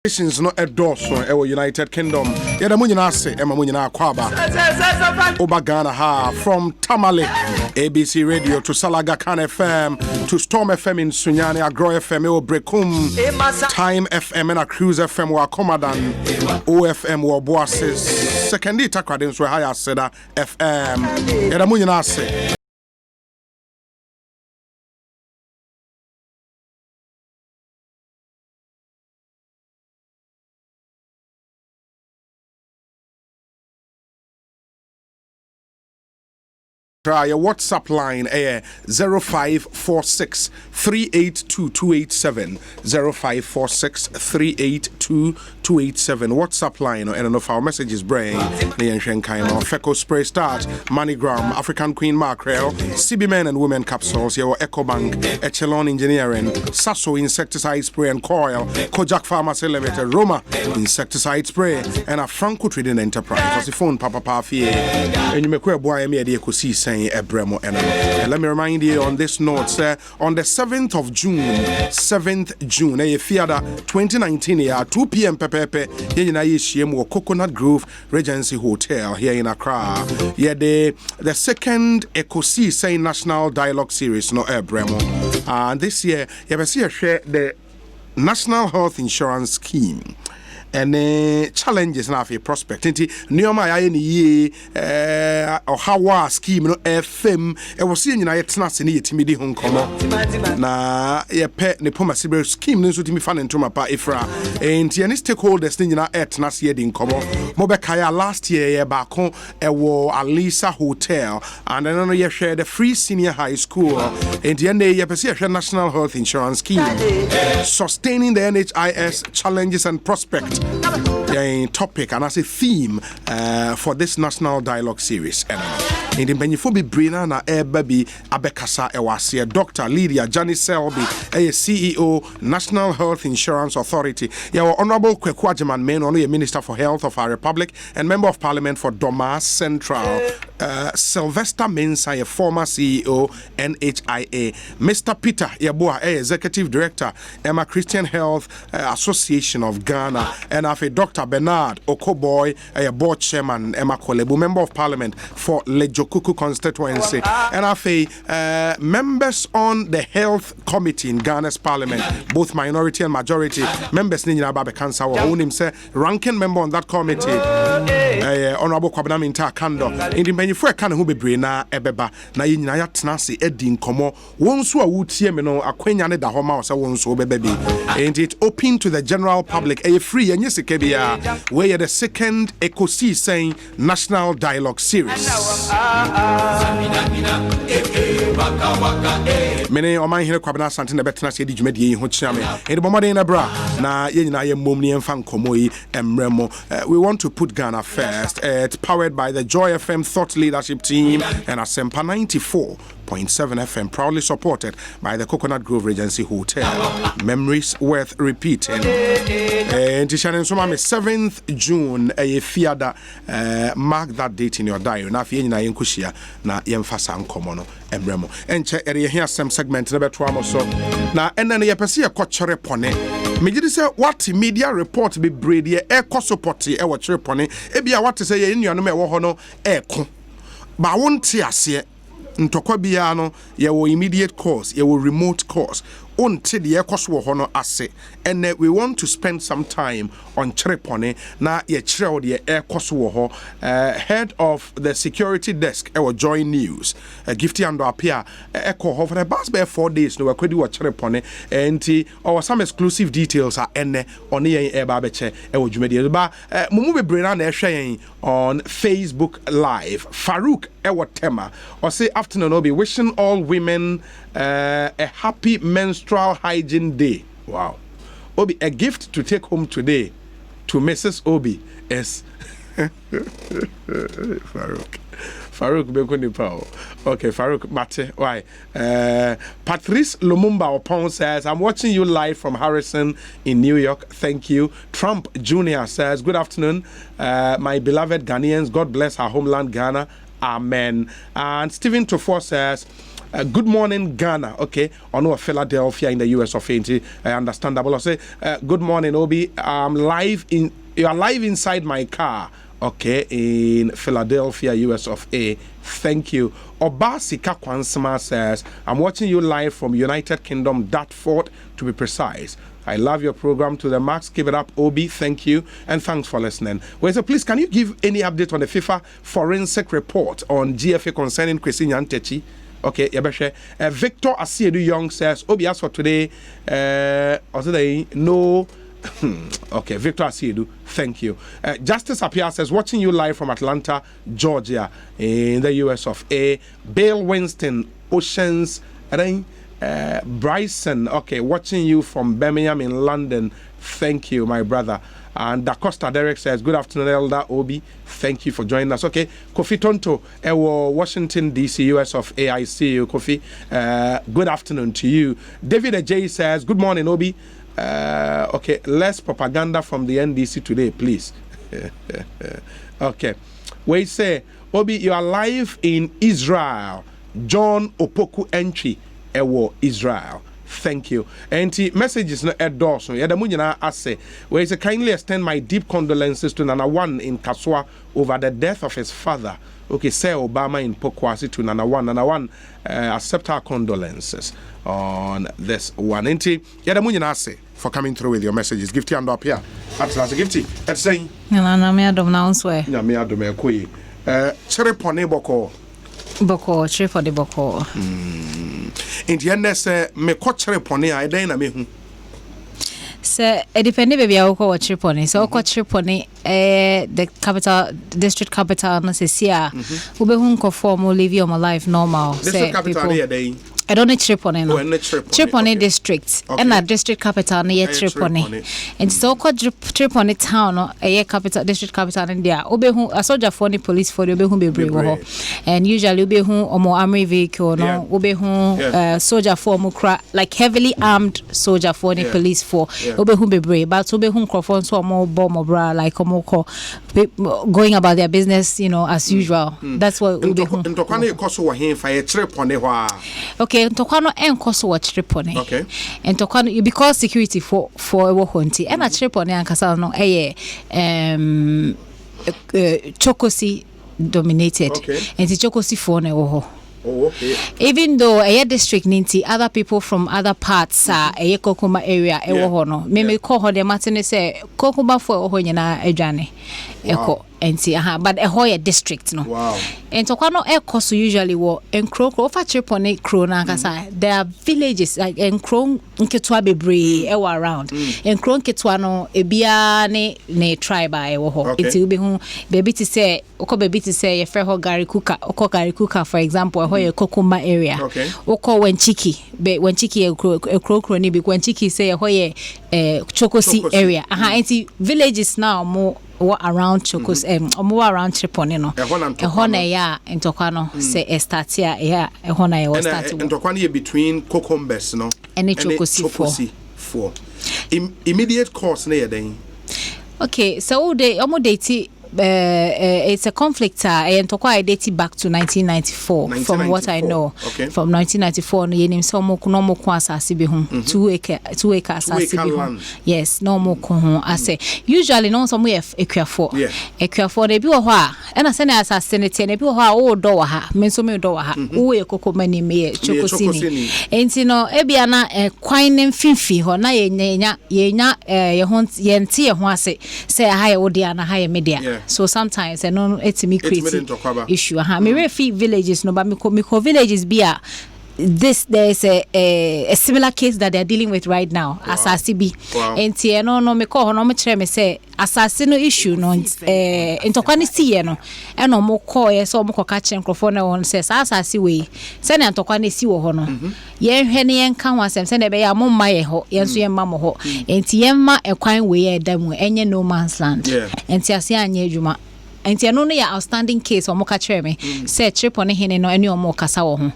Nations no endorse United Kingdom. Yada munyina ase ema munyina kwaba. Oba Ghana ha from Tamale, ABC Radio to Salaga Khan FM to Storm FM in Sunyani, Agro FM o Brekum, Time FM and a Cruise FM wa Comadan, OFM wa Boasis, Secondi Takradins wa Haya Seda FM. Yada munyina ase. Try your WhatsApp line 0546 382 287 0546 382 287 WhatsApp line and enough our messages brain Feco Spray Start Manigram African Queen Mackerel CB Men and Women Capsules your EcoBank Echelon Engineering Sasso Insecticide Spray and Coil Kojak Pharmacy Limited Roma Insecticide Spray and a Franco Trading Enterprise was the phone Papa Pafie and you make a boy me see Ebremo and let me remind you on this note, sir, on the 7th of June, Fiada 2019 here, 2 p.m. Pepepe, here in Aishiem Coconut Grove Regency Hotel here in Accra. Yeah, the second EcoC say National Dialogue Series, no Ebremo. And this year, you have share the National Health Insurance Scheme. And challenges na for prospect nti nneoma ya ne ye how scheme no FM e wo se nyina yetena se ne yetimidi ho nkomo na ye pe ne poma sibre scheme no so timi fa ne ntoma pa efra nti any stakeholders ne nyina etena se ye di nkomo mo be kaya last year ye ba ko e wo Alisa Hotel and then no ye share the free senior high school nti ene ye pe se share National Health Insurance Scheme sustaining the NHIS challenges and prospect topic and as a theme for this National Dialogue Series. In the Benifo Brina na baby Abekasa Ewase, Dr. Lydia Janice Selby, CEO, National Health Insurance Authority. Your Honorable Kwekwajeman Men, only Minister for Health of our Republic and Member of Parliament for Doma Central. Sylvester Mensah, a former CEO, NHIA. Mr. Peter Yabua, Executive Director, Emma Christian Health Association of Ghana, and a Dr. Bernard Okoboy, a board chairman, Emma Kolebu, Member of Parliament for Lejokuku constituency, and a members on the Health Committee in Ghana's Parliament, both minority and majority members. Nina Babe Kansa, who own himself, ranking member on that committee, Honorable Kwabena Minta Kando. In the Benifo can who be Brina Ebeba, Nayina Tnasi Edin Komo, once who would see me no Aqueniane da Homa or once so baby, and it open to the general public, a free and yes, where the second EcoC saying National Dialogue Series. Many of my here Kwabena Santina Betna said Jumedi Hochame, and Bomadena Bra, na Yenaya Mumni and Fankomoi and Remo. We want to put Ghana first. It's powered by the Joy FM Thought Leadership Team and Asempa 94.7 FM, proudly supported by the Coconut Grove Regency Hotel. Memories worth repeating. And Tishan Sumame 7th June, a fiada, mark that date in your diary. Na Fiena Yankushia, na Yemfasa Komono, and Remo. And check here some segment number 12 or so. Now, and then you perceive a coachere pone. Me say what media report be brady e support e watch repone. Ebia what say in your name no eko. Ba won't ase ntokwa bia no ye wo immediate cause, ye wo remote cause. Until the ekoswo hono ase and we want to spend some time on Cherepone na ye chire the ekoswo ho head of the security desk e join news gifty and appear eko ho for the past 4 days no we kwedi wo Cherepone and our some exclusive details are ene on ye eba beche e wo dwumedi ba mumu bebre na ehwe on Facebook live Farouk e wo tema or say afternoon I'll be wishing all women a happy menstrual hygiene day. Wow. Obi, a gift to take home today to Mrs. Obi is Farouk Bekuni Pao. Okay, Farouk Mate. Why? Patrice Lumumba Opon says, I'm watching you live from Harrison in New York. Thank you. Trump Jr. says, good afternoon, my beloved Ghanaians. God bless our homeland, Ghana. Amen. And Stephen Tofor says, Good morning, Ghana. Okay, or no, Philadelphia in the US of A. Understandable. I say, good morning, Obi. You are live inside my car. Okay, in Philadelphia, US of A. Thank you. Obasika Kwansama says, I'm watching you live from United Kingdom, Dartford, to be precise. I love your program to the max. Keep it up, Obi. Thank you. And thanks for listening. Well, so please, can you give any update on the FIFA forensic report on GFA concerning Christine Yantechi? Okay, Yabeshe. Victor Asiedu Young says, Obi, as for today, no. Okay, Victor Asiedu, thank you. Justice Appiah says, watching you live from Atlanta, Georgia, in the US of A. Bill Winston, Oceans, Bryson, okay, watching you from Birmingham in London. Thank you, my brother. And Da Costa Derek says, good afternoon, Elder Obi. Thank you for joining us. Okay, Kofi Tonto, Washington, D.C., US of A. I see you, Kofi. Good afternoon to you. David Ajay says, good morning, Obi. Okay, less propaganda from the NDC today, please. Okay, we say, Obi, you are live in Israel. John Opoku entry, Israel. Thank you. And the messages no endorse. I say, where is kindly extend my deep condolences to Nana One in Kaswa over the death of his father. Okay, say Obama in Pokwasi to Nana One. Nana One, accept our condolences on this one. And I say for coming through with your messages. Gifty and up here. That's Gifty. Let's say. No, me adom now swear. No, me adom ekoi. Chere pone boko. Boko, chere for the boko. In the end, say me chere pone. I dey na me hu. So it depends, baby. I go watch Tripoli. So I watch Tripoli. The capital, district capital, no say here. Ube hunko form will live your life normal. District capital here day. I don't know Tripoli no. Tripoli district. And a district capital near Tripoli. And so called Tripoli town no a capital district capital in there. Ube hun a soldier for the police for the ube hun be brave. And usually ube hun or more army vehicle no. Ube hun soldier for more like heavily armed soldier for the police for. Ube hun be brave. But ube hun crofon so more bomb or bra like going about their business, you know, as usual. That's what ube hun. Okay, Tokwano and Koso watch Tripoli. Okay. And Tokwano because security for a hunting and a Tripoli and Casano Chokosi dominated. Okay. And the Chokosi for Oh, okay. Even though a district ninti other people from other parts a Kokuma area no me call her the Martin say Kokuma for Ohonyana Ejane Echo and see but a whole district no. Wow. And Tokwano Echo so usually wo en Kroko for Tripoli Krona kasa there are villages like en Kron Nketwa bebre around en Kron Ketwa no ebia ne tribe ewo it will be hu baby to say oko baby to say ye ho Gary Kuka for example a Kokuma area. Okay. Oko Wenchiki a Krokro ni be Wenchiki say a hoye Chokosi area. Anti villages now more around Chokos more around Tripoli no. Ehona ya in Tokwano say start here ehona ya start. And Tokwano between Kokombes no. And Chokosi 4. Immediate course near then. Okay, so they date it's a conflict and Tokwa dated back to 1994 from what I know. Okay. From 1994 no yenim so mo no mo ko asase bi hu 2 acre asase bi hu. Yes, no mo ko hu ase. Usually no so mo ekuafo. Ekuafo de bi wo ho a na se na asase ne tie na bi wo ho a wo do wa ha. Me so me do wa ha. Wo ye kokoma ni me Chokosini. Enti no e bia na kwan ne mfimfi ho na ye ye ho yente ye ho ase. Say ha ye wo dia na ha ye media. So sometimes I know it's me creating issue. Me refi villages no, but me villages be a there's a similar case that they're dealing with right now. Wow. Asasibi. And no me call no me try me say assassin issue no Tokwani see no and no mo call so mo catch microphone on says asasi we say na Tokwani si wo ho no ye hwe ne yen kan wasem say na be ya mo ma ye ho ye so ye ma mo ho enti ye ma ekwan we ye da mu enye no man's land enti ase anye adwuma enti no ya outstanding case omo ka kire me say trip on hene no ene omo kasa wo ho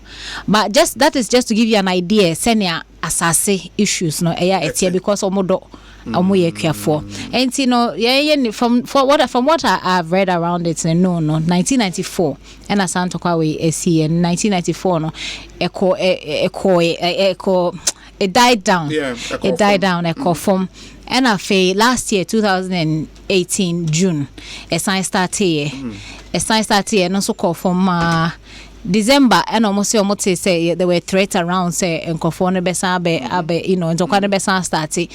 but just that is just to give you an idea senia asase issues no eya etie because omo do omo ye kuafo enti no ye from what I've read around it no 1994 and asanto kwa we esi in 1994 no it died down it died down form and I last year 2018 June a sign started no so call from December and almost say there were threats around say and conform be you know and to started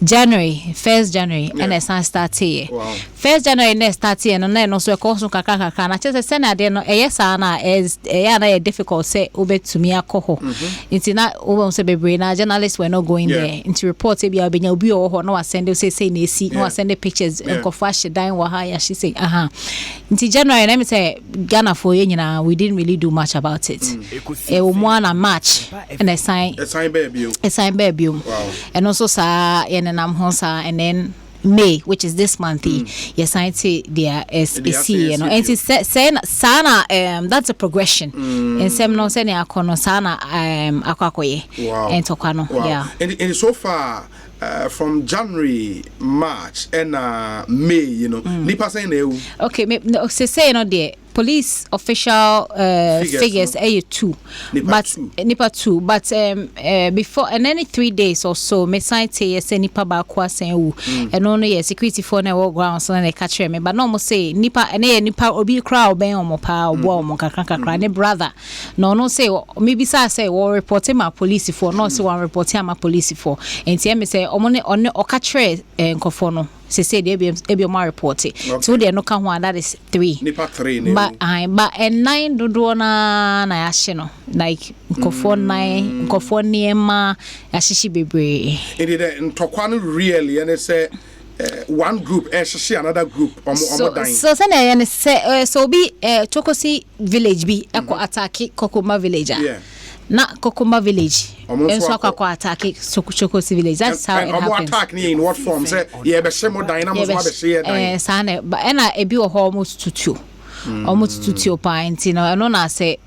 January 1st January and a start here. 1st January next start here and then also a course kaka na just send ade no eyesa na is na difficult say obe to me akoho. It's not over say bebre na journalists were not going there into report e bia obenya obi o ho no send say na see no send pictures and kofa dan wa ha ya she say into January let me say Ghana for you nyina we didn't really do much about it. E o mo na March and a sign baby and also sa and then May, which is this month, yes, I say there is you know, and it's saying sana that's a progression. And some no saying akono sana akwakoye and tokano and so far from January, March, and May, you know, nipa saying okay, say no there. Police official figures two, but nipa 2 but before and any 3 days or so me sign say nipa ba kwa sen and only security for na walk ground so na catch me but no mo say nipa nipa obi crowd ben omo pa obo omo kakra ne brother no say maybe say we reporting my police for no say one reporting my police for and me say omo ne o catch nkofo no say they my report it so they no can one that is 3 nipa 3 but and 9 do na yashe no like nkofo 9 nkofo niema yashishi bebre it ntokwa no really and say one group share another group omo dying so say so be Chokosi village be eko attack Kokoma village na Kokoma village and so akwa attack Chokosi village that's how it happens attack in what form say be shemo dynamo so be share sana but na ebi wo almost tutu pa enti no no na say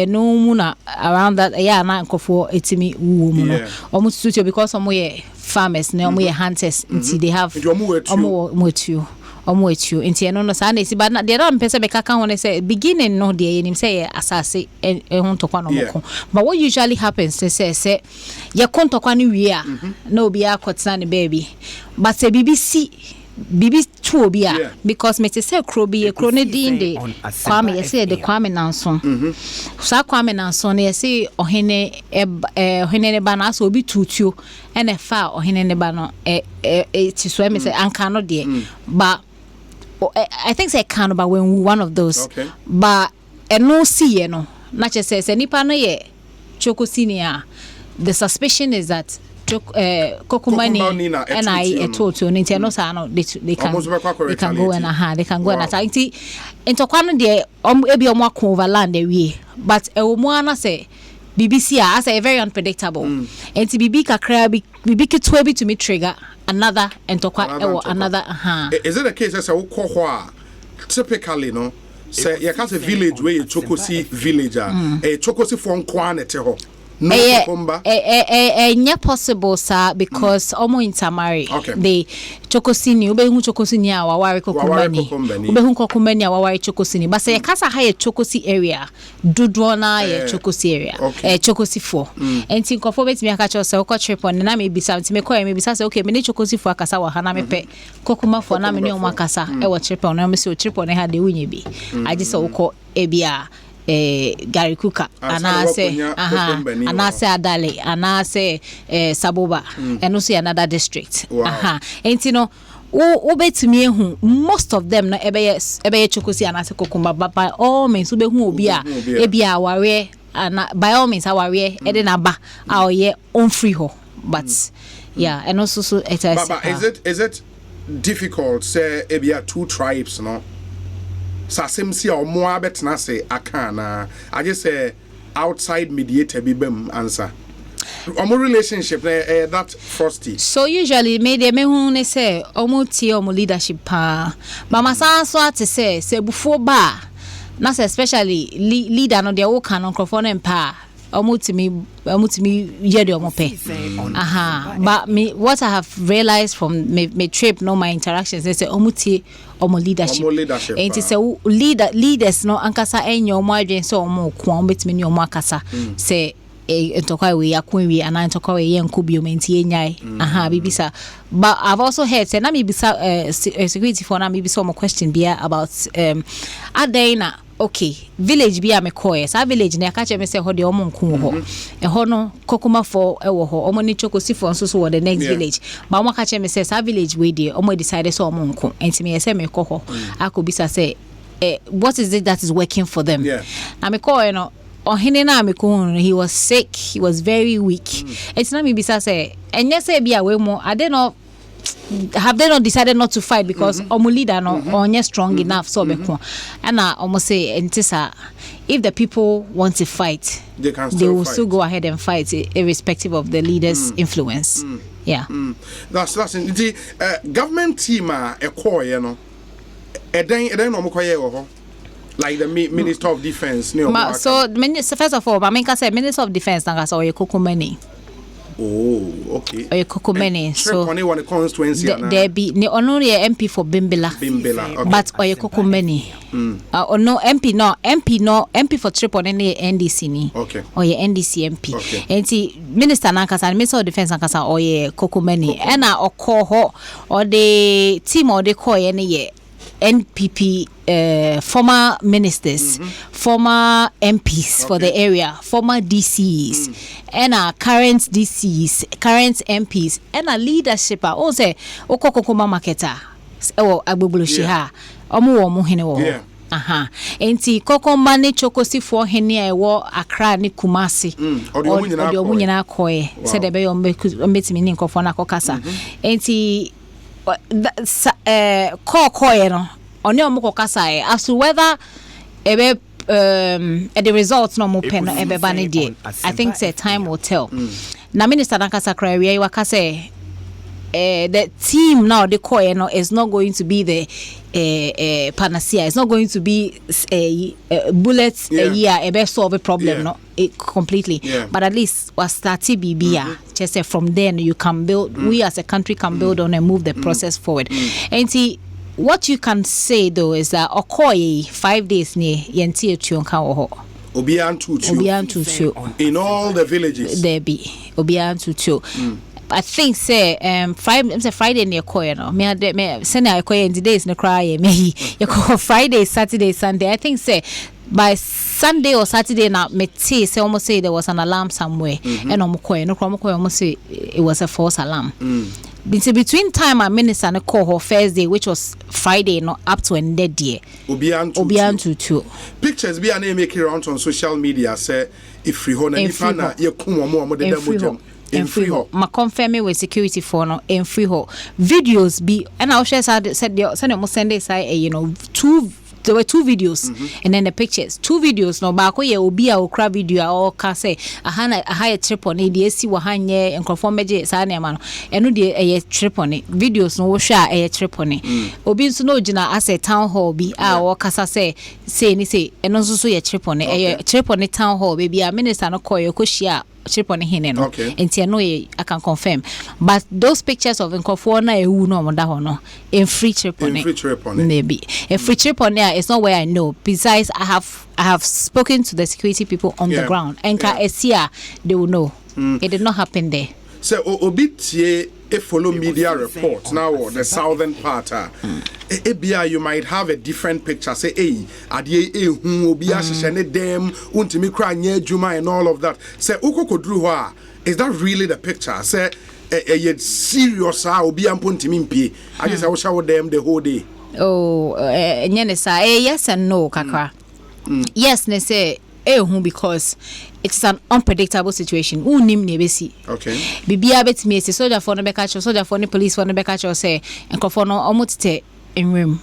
no muna around that na nkofo etimi wu mu no almost tutu because omo ye farmers na omo ye hunters enti they have omo etu enti no sa na esi but na they don't pese be kaka ho say beginning no dey nim say asase ho ntokwa no moko but what usually happens say ye kontokwa no wie a na obi akotena ne baby but say bibi two obia because me say krobi e krone din de kwame ye say de kwame nanson sa kwame nanson ye say ohene ne ba na so obi tutuo ene fa ohene ne ba no ti so me say anka no de but I think say can about when one of those but no see no na che say nipa no ye Chokosinia the suspicion is that Kokumani and I told you no sa no they can go and they can go and attack into kwano de ebi omo akon overland we but e wo mo ana say BBC as a very unpredictable and bibi kakra bibi ketwa bi to me trigger another and tokwa another is it a case as a wo typically no say you can say village where you Chokosi villager a Chokosi for kwanete ho no possible sir because almost intermarry they Chokosini ube hu Chokosini a wawari Kokumani ube hu Kokumani a wawari Chokosini but say kasa ha ye Chokosi area dudona ye Chokosi area Chokosi 4 enti nkofo betimi aka cho say ko trip on na me bisa enti me ko me bisa say okay me ne Chokosi 4 akasa wa ha na me pe Kokuma 4 na me ne o makasa e wo trip on na me say o trip on ha de wunye bi agi say uko ebia Gary Kuka anase Adale anase Saboba and also another district enti no wo betumi ehu most of them no ebe Chokosi anase Kokumba but by all means wo behu obi a ebia aware by all means aware e de na ba a oye on free ho but yeah and also so it is but is it difficult say ebia two tribes no Sasem si o mo abetna say akana I just say outside mediator bi bem answer Omo relationship that frosty. So usually me who ne say omo tie omo leadership pa. Mama so ate say before ba. Na especially leader no de wo kan microphone empa. Omo timi ye de omo pe. But me what I have realized from me trip no my interactions they say omo tie omo leadership. And it say leaders no ankasa enyo omo adwen so omo ko omo betimi ni omo akasa say ntokwa we akunwi ana ntokwa we yenko biomenti enyai bibisa. But I've also heard say na me bisa security for na me bisa omo question bia about adena okay village bia me koye sa village na ka che me say ho de omo nko ho ho no kokoma for ewo ho omo ni chokosi for nso so the next village but omo ka che me say sa village we dey omo decide so omo nko enti me say me ko ho akobisa say what is it that is working for them na me koye no ohene na me ko he was sick, he was very weak. It's not me bisa say enye say bia we mo I don't know have they not decided not to fight because omo leader no onye strong enough so be ko and almost say entisa if the people want to fight they will still go ahead and fight irrespective of the leader's influence. That's the government team call no eden no mo koye wo like the Minister of Defense. So first of all, I mean, I say Minister of Defense na so ye kokomeni. Oh, okay. Ye kokomeni. So when it constituency there be ne ono ye MP for Bimbila. Okay. But ye kokomeni. No MP for Tripoli ne NDC ni. Okay. Or ye NDC MP. Okay. Enti Minister na kasa Minister of Defense na kasa or ye kokomeni. Ena okoho or the team or the call ye NPP former ministers, former MPs for the area, former DCs, and current DCs, current MPs, and a leadership. Oh, say, Okokoma marketer, Agbobulushi omu hene wo. Enti kokoma ne chokosi for hene e wo Accra ni Kumasi. Odi omu nyina koye. Se de be ombetimi ni nkofo na kokasa. Enti koye no onye omoko kasa as to whether the results no mo pen ebe bani die I think say time will tell. Na minister nakasa kra we wakase the team now the koye no is not going to be the panacea. It's not going to be a bullets a year ebe solve a problem no it completely but at least was started BBA just say from then you can build we as a country can build on and move the process forward. And see what you can say though is that Okoye 5 days near Yenti Chionka Oho. Obian to in all the villages. There be Obian to I think say Friday near Koye no. Me send a Koye in the days no cry me. You call Friday, Saturday, Sunday. I think say by Sunday or Saturday now me say almost say there was an alarm somewhere and Omokoye no Omokoye almost say it was a false alarm. Between time and minister and call her first day, which was Friday, no up to end day. Obian to pictures be an make around on social media. Say if free home and if na ye kuma more than in free ho. Ma confirm with security for no in free ho. Videos be and I share said almost Sunday say there were 2 videos and then the pictures 2 videos no ba ko ye obi a okra video or ka say aha trip on the AC wa hanye enkrofo meje sa na ma no eno de trip on videos no wo hwa a trip on obi nso no gina as a town hall bi a wo kasa say ni say eno nso so ye trip on trip on town hall baby a minister no ko ye ko hia trip on hine no enti no I can confirm but those pictures of enkrofo na ewu no mo da ho no in free trip on maybe a free trip on it's not where I know. Besides, I have spoken to the security people on the ground. And they will know. It did not happen there. So obitie follow media report now or the southern part. You might have a different picture. Say, hey, adie hu obi ahyehyene dem untimi kra nya adwuma and all of that. Say ukokodru ho is that really the picture? Say a serious obi ampontimi mpie. I just I show them the whole day. Oh, yes and no, Kakra. Yes, ne say because it's an unpredictable situation. Unim nebesi. Okay. Bibia bet me say soldier for no be catch, soldier for no police for no be catch or say and for no omutite in room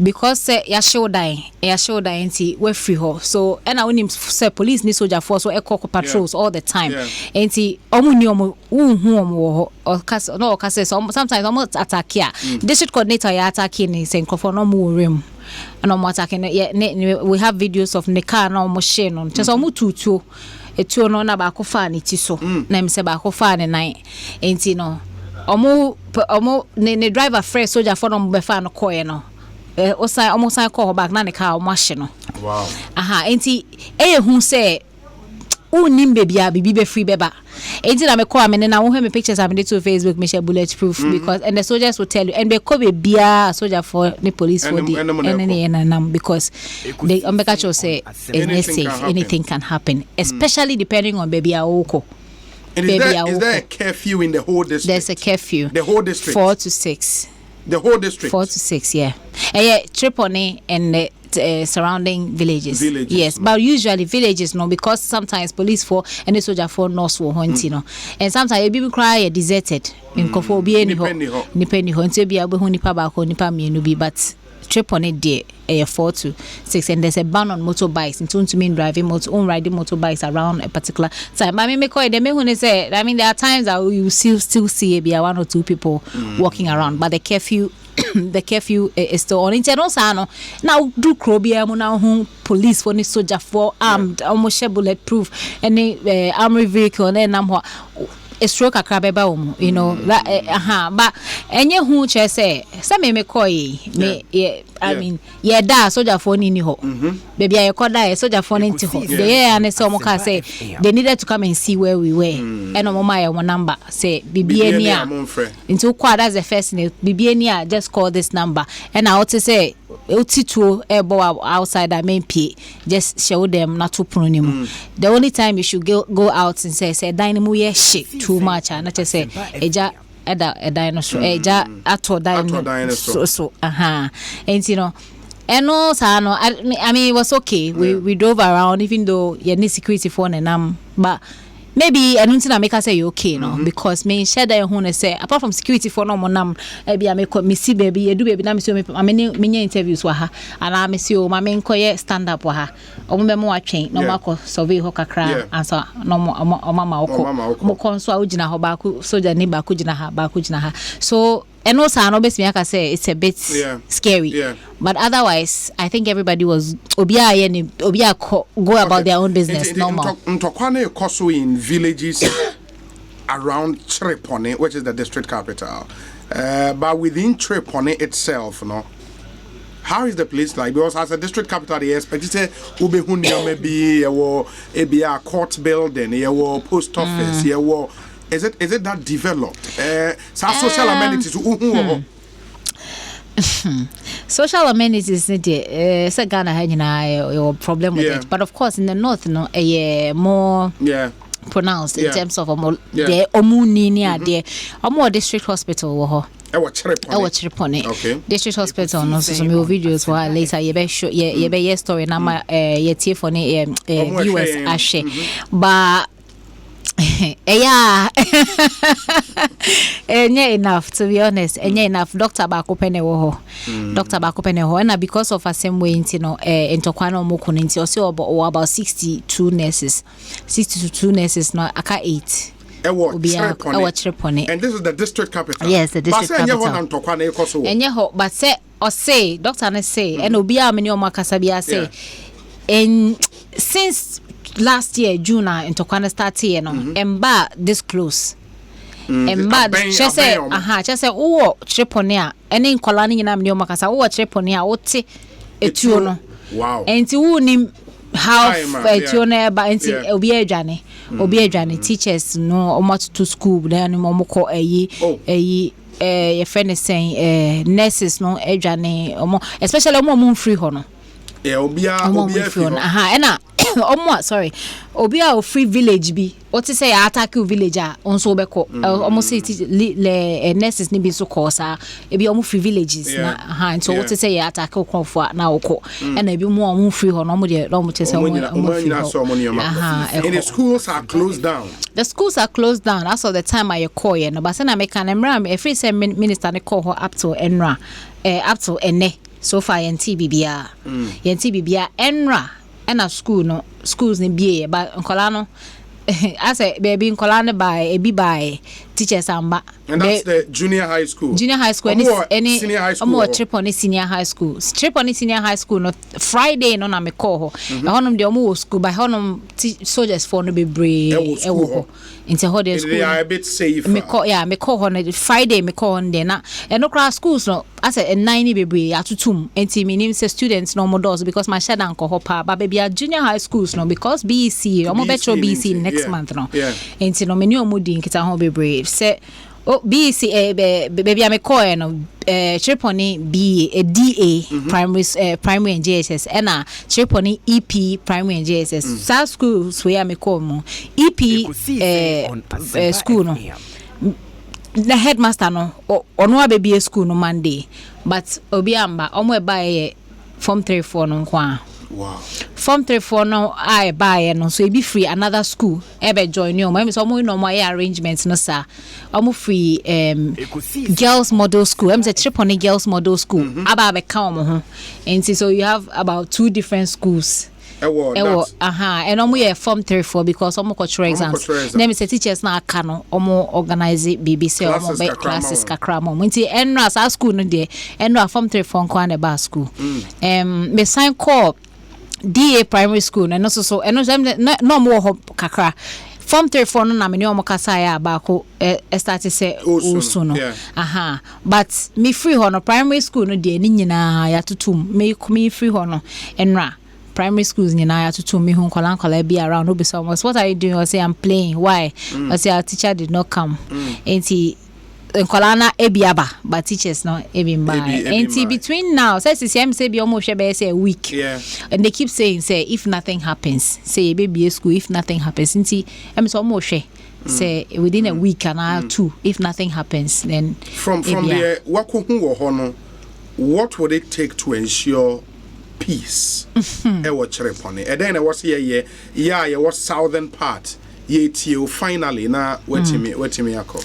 because ya show dying nti we free her so and I when say police ni soldier force so echo patrols all the time nti omu ni omu hu omu or case no case sometimes omu attack here district coordinator ya attack ni say nkofo no mu room and omu attacking we have videos of the car na omu share no just omu tutu etuo no na ba ko fa ni ti so na me say ba ko fa ni nan nti no omo ne driver fresh soldier for no be fa no koye no omo sign call back na ne car omo ahye no wow enti hu say unim bebia bibi be free beba enti na me call me na wo me pictures am to Facebook me share bulletproof because and the soldiers will tell you and be ko bebia soldier for the police for the and because they make sure say anything can happen especially depending on bebia oko. And is there a curfew in the whole district? There's a curfew. The whole district? 4 to 6. The whole district? 4 to 6, yeah. Tripoli and the surrounding villages. Yes, but usually villages, no, because sometimes police for and the soldier for North will hunt, you know. And sometimes people cry deserted. In Kofo, be any ho, until be able to nipa bako, nipa mi but Tripoli day 4 to 6 and there's a ban on motorbikes into mean driving riding motorbikes around a particular time. I mean me call them when say I mean there are times that you still see maybe 1 or 2 people walking around but the curfew is still on internal sano now do crobia mo now police for ni soldier for armed almost bulletproof any armored vehicle and nam a stroke akrabeba you know that but enye hu che say me koi me I mean da soldier for ni ho baby I call that soldier for ni ho they and so mo can say they needed to come and see where we were and no my number say bibia into kwa that's the first name bibia just call this number and I also say Otito ebo outside that main P just show them not to pronim. The only time you should go out and say dynamo yeah shit too much and not just say eja a dinosaur eja ato dinosaur so and you know and no I mean it was okay we drove around even though you need security phone and but maybe I don't think I make her say you okay no because me share that who say apart from security for no monam be I make me see baby you do baby na me see me interviews wa ha and me see o ma me nkoye stand up wa ha o me mo atwen no makọ survey ho kakra answer no mama okọ mo konso a ugina ho ba ku soldier ni ba ku gina ha so and also I know best me I can say it's a bit scary but otherwise I think everybody was go about their own business normal Ntokwane koso in villages around Tripoli which is the district capital but within Tripoli itself no how is the place like because as a district capital they expect you say ubehundia maybe a court building a post office Is it that developed? Social amenities. Social amenities, Ghana had your problem with it, but of course in the north, no, more pronounced in terms of the omuni near there, more district hospital. Our Tripoli. Okay. District hospital. No, so some videos were later. You be show. You be story. Na ma ye for viewers ashe, but. Enough to be honest enough doctor bakopene wo ho and because of same way you know entokwana omokunu nti o about 62 nurses no aka 8 and this is the district capital. Yes, the district capital. But say doctor na say and obi a meni o makasa bia say and since last year June in Tokwana start here no emba this close emba she say Tripoli a ene nkola ni nyina me makasa Tripoli a wote etuo no wow enti wo ni how etuo na eba enti obi adwane teachers no omo to school then omo ko eyi your friend is saying nurses no adwane omo especially omo free ho no obia free ho ena sorry obi a free village bi what say attack village a onso beko almost say le nurses ni bi so cause e bi free villages na so what say attack okofo na okọ and e bi mo free ho no mo de no mo chese mo and the schools are closed down. The schools are closed down as of the time I call you no but say na me kan emra e free say minister ne call up to enra up to ene so far yenti bibia enra and a schools in BA but Colano I say baby in Colano by a by teachers and that's the junior high school any senior high school more trip on senior high school senior high school no Friday no na me call honum the omo school by honum soldiers for no be brave into how they they are a bit safe me call on Friday me call on there na and no class schools no I say 90 baby atutum enti me say students no more doors because my shadow anko hopa but baby junior high schools no because BEC omo betro BEC next month no enti no me ni omo di nkita ho be brave say oh BEC baby am call no Triponi B DA primary and JSS and Triponi EP primary and JSS South schools where me call mo EP school no the headmaster no ono baby school no Monday but obiamba omo buy form 3-4 no kwa. Wow. Form 3-4 no I buy no so e be free another school ebe join you me so omo no my arrangements no sir omo free girls model school em say Triponi girls model school aba be ka omo ho and so you have about 2 different schools. And omo ye form 3-4 because omo cultural exams. Let me say teachers na aka no omo organize BBC omo be classes kakra mo. Nti enra sa school no de enra form 3-4 kwa na ba school. Me sign call DA primary school na no so no mo ho kakra. Form 3-4 no na me omo kasa ya ba ko start say osu no. But me free ho no primary school no de ni nyina ya tutum me free ho no enra primary schools nyina to me hu kola be around obi so what are you doing? I say I'm playing. Why? I say our teacher did not come. Enti kola na ebiaba but teachers no ebimba. Enti between now say CCM say be almost say a week. And they keep saying say if nothing happens say baby school if nothing happens. Enti em so almost say within a week and 2 if nothing happens then from the what would it take to ensure peace what Chereponi and then I was here was southern part ye finally na wetimi ako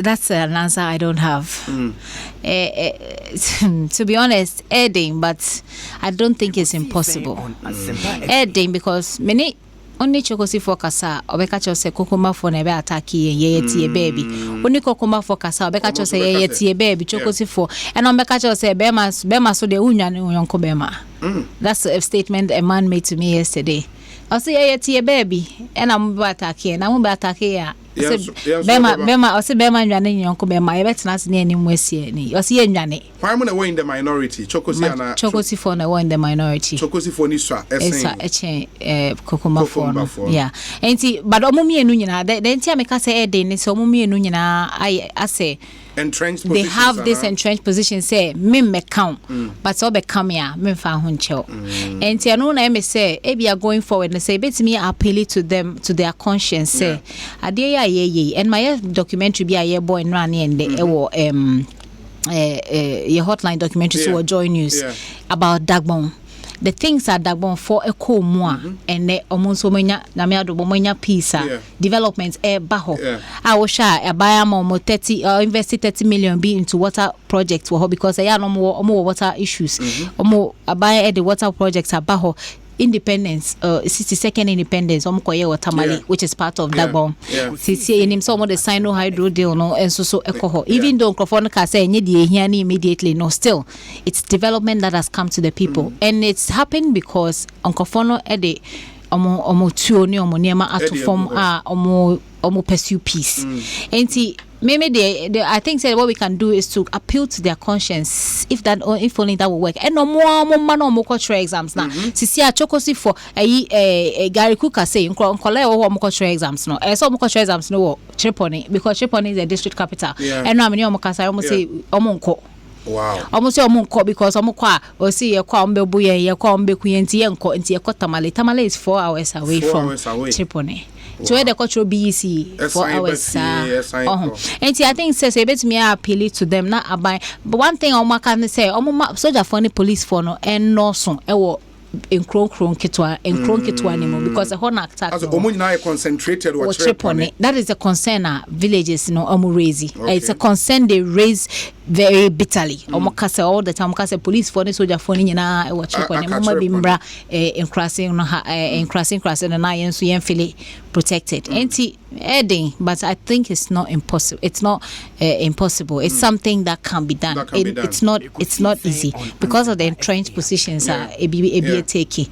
that's an answer I don't have. To be honest, Eding, but I don't think it's impossible. Eding because many only chokosi for kasa obeka chose kokoma for na be attack ye tie baby only kokoma for kasa obeka chose ye tie baby chokosi for and obeka chose bema so de unwane yonko bema. That's a statement a man made to me yesterday. I say ye tie baby and I'm attack here na mo be attack here. Bema ose bema nwane yonko bema ye betina se ne anim wasie ni ose ye nwane why mo na we in the minority chokosi for na we in the minority chokosi for ni swa kokoma for yeah enti but omo mienu nyina the enti ameka say eden ni so omo mienu nyina I say entrenched they have this entrenched position say me count but so be come here me fa ho ncheo enti anu na me say e be going forward and say betimi appeal to them to their conscience say ade ya ye and my documentary be a boy run and e wo your hotline documentary so Joy News about Dagbon. The things are Dagbon for a co moi and almost manya namiado bomanya peace development baho. I was shy a buy more 30 invested 30 million be into water projects because I no more water issues. More a buy the water projects are baho. Independence 62nd independence omkoye watamali which is part of Dagbon. See in him some of the sino hydro deal no and so echo even though Crawford can say any immediately no still it's development that has come to the people and it's happened because Onkofono ede omo tuo ni omo niema atform omo pursue peace. And maybe I think say what we can do is to appeal to their conscience if only that will work. And no more cultural exams now. Sisi a chokosi for Gary Kuka say nkole wo mo cultural exams no. So mo cultural exams no Tripoli because Tripoli is a district capital. And no amini omo kasa omo say omo nko Wow. Almost your moon call because I'm or see a call buye, your call bequeanty and call into your Tamale. Tamale is 4 hours away from Tripoli. To where the cultural BC 4 hours. And I think says a bit me appeal to them, not abide. But one thing on my can say, soldier funny police for no and no son. In Kron Kitwa and Kron Kitwa anymore because the whole attack as a concentrated or trip on it. That is a concern villages raising. It's a concern they raise very bitterly. Omokase all the time because police for the soldier for na or trip on bimbra in crossing and I so yen feel protected. Anti adding, but I think it's not impossible. It's not impossible. It's something that can be done. It's not easy because of the entrenched positions are taking.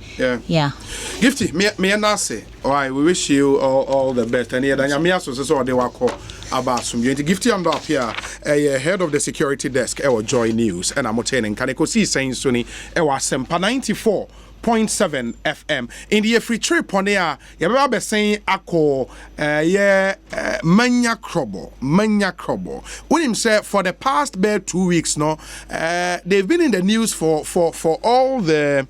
Yeah. Gifty, me and Nasi. Alright, we wish you all the best. And yeah, Danya also so they were called about some Gifty and up here, head of the security desk, Joy News, and I'm attending Kaneko see saying Sunny, Asempa 94.7 FM. In the free trip on there, you're saying Ako, Manya Krobo. When him said for the past 2 weeks now, they've been in the news for all the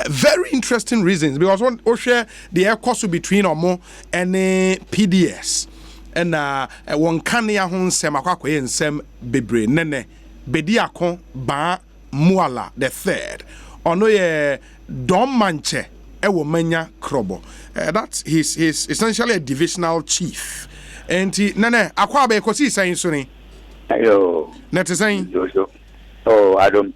very interesting reasons because one share the air course between Omo and PDS and one kania hon sem akwakwe ensem bebre nene bediakon ba muala the third ono ye Dom Manche ewo manya krobo that's he's essentially a divisional chief and nene akwa be kosi saying suni ayo net saying oh I don't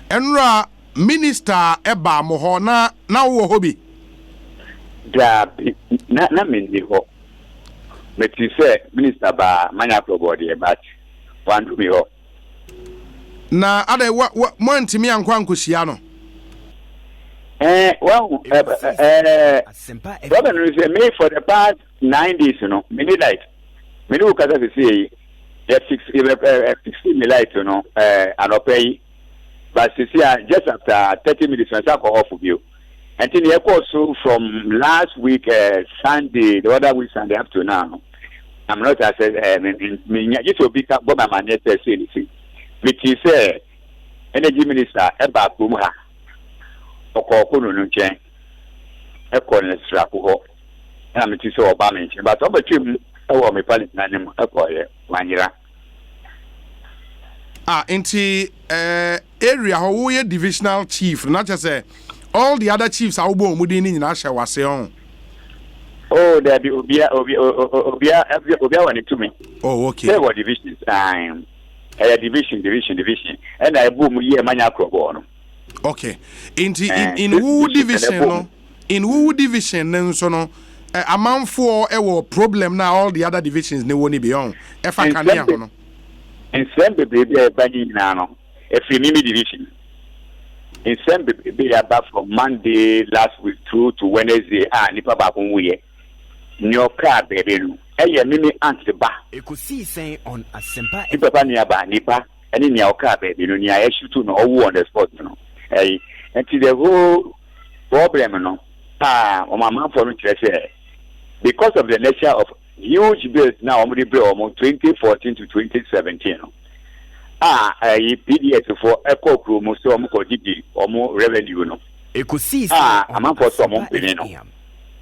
enra Minister Eba Moho na wo hobi da na mindi ho meti say minister ba manya probody but wan do me ho na ade what mo ntimi ankwa ankohia no well Robin say me for the past 9 days me need light me do kaza say 60 light anopay. But just after 30 minutes, I got off of you. And then also from last week, Sunday, the other week, Sunday up to now, I'm not as just to pick up what my man says anything. Which is Energy Minister Eba Bumha, Okokunu Nuchen, Ekon Strapo, and I'm so Obama, but over to me, Palestinian, one year. Into area how we divisional chief, not just all the other chiefs are within in Asha was on. Oh, there be Obia when it to me. Oh, okay. There were divisions time. Division. And I boom ye mania crobono. Okay. In who division no? In who division then so no amount for a problem now all the other divisions they won't be on. If I can no. In some baby now, if you need division. In some baby about from Monday last week through to Wednesday, nipa ba kunwe. Nyo car baby no. Mimi anti ba. You could see saying on Asempa Fm. Nipa ni aba nipa. Any ni car baby no ni a shoot no on the spot no. And the whole problem no. On my man for me say because of the nature of huge bills now almost 2014 to 2017. PDS for echo crew most of them revenue no. You could see I'm for some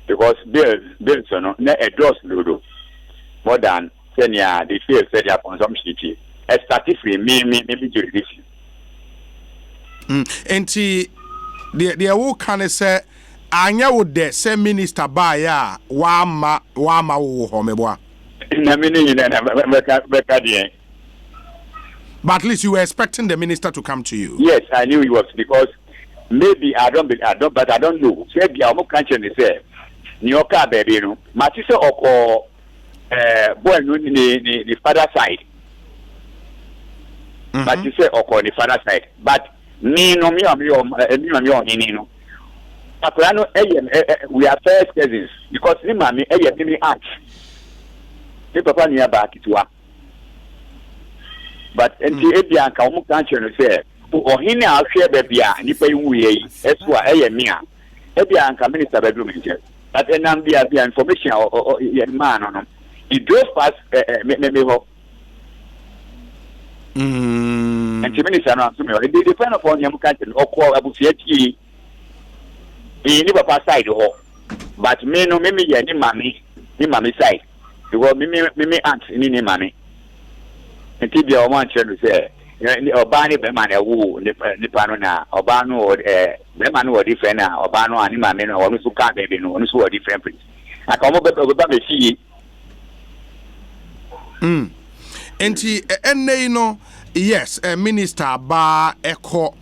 because bills no a dross no more than 10 years they feel said their consumption a statistic maybe jurisdiction. And the whole can say anya would de say minister ba ya wa ma wo ho meboa na me ni na beka de. But at least you were expecting the minister to come to you. Yes, I knew he was because maybe I don't but I don't know. Say bia omo kanche ni say ni oka baby no mati say oko boy no ni father side. Mati say oko ni father side but me no me no we are first cousins because ni mami me aunt. Ni papa ni aba kitwa. But enti ebia nka omo kan che no say ohine a hwe bebia nipa yu ye eswa me a ebia nka minister bedroom nje. But enam bia information man no. He drove past me ho. And to minister, it depends upon your country or call Abusiati. He never pass side, but me no me ni mommy side. Because me aunt ni mommy. And Tibia one to say, Obani Bemana woo, Nipanona, Obano or Bemano or different, Obano and Mamma or Nusuka baby, no one who different place. I come over to see. And no, yes, Minister Ba Echo.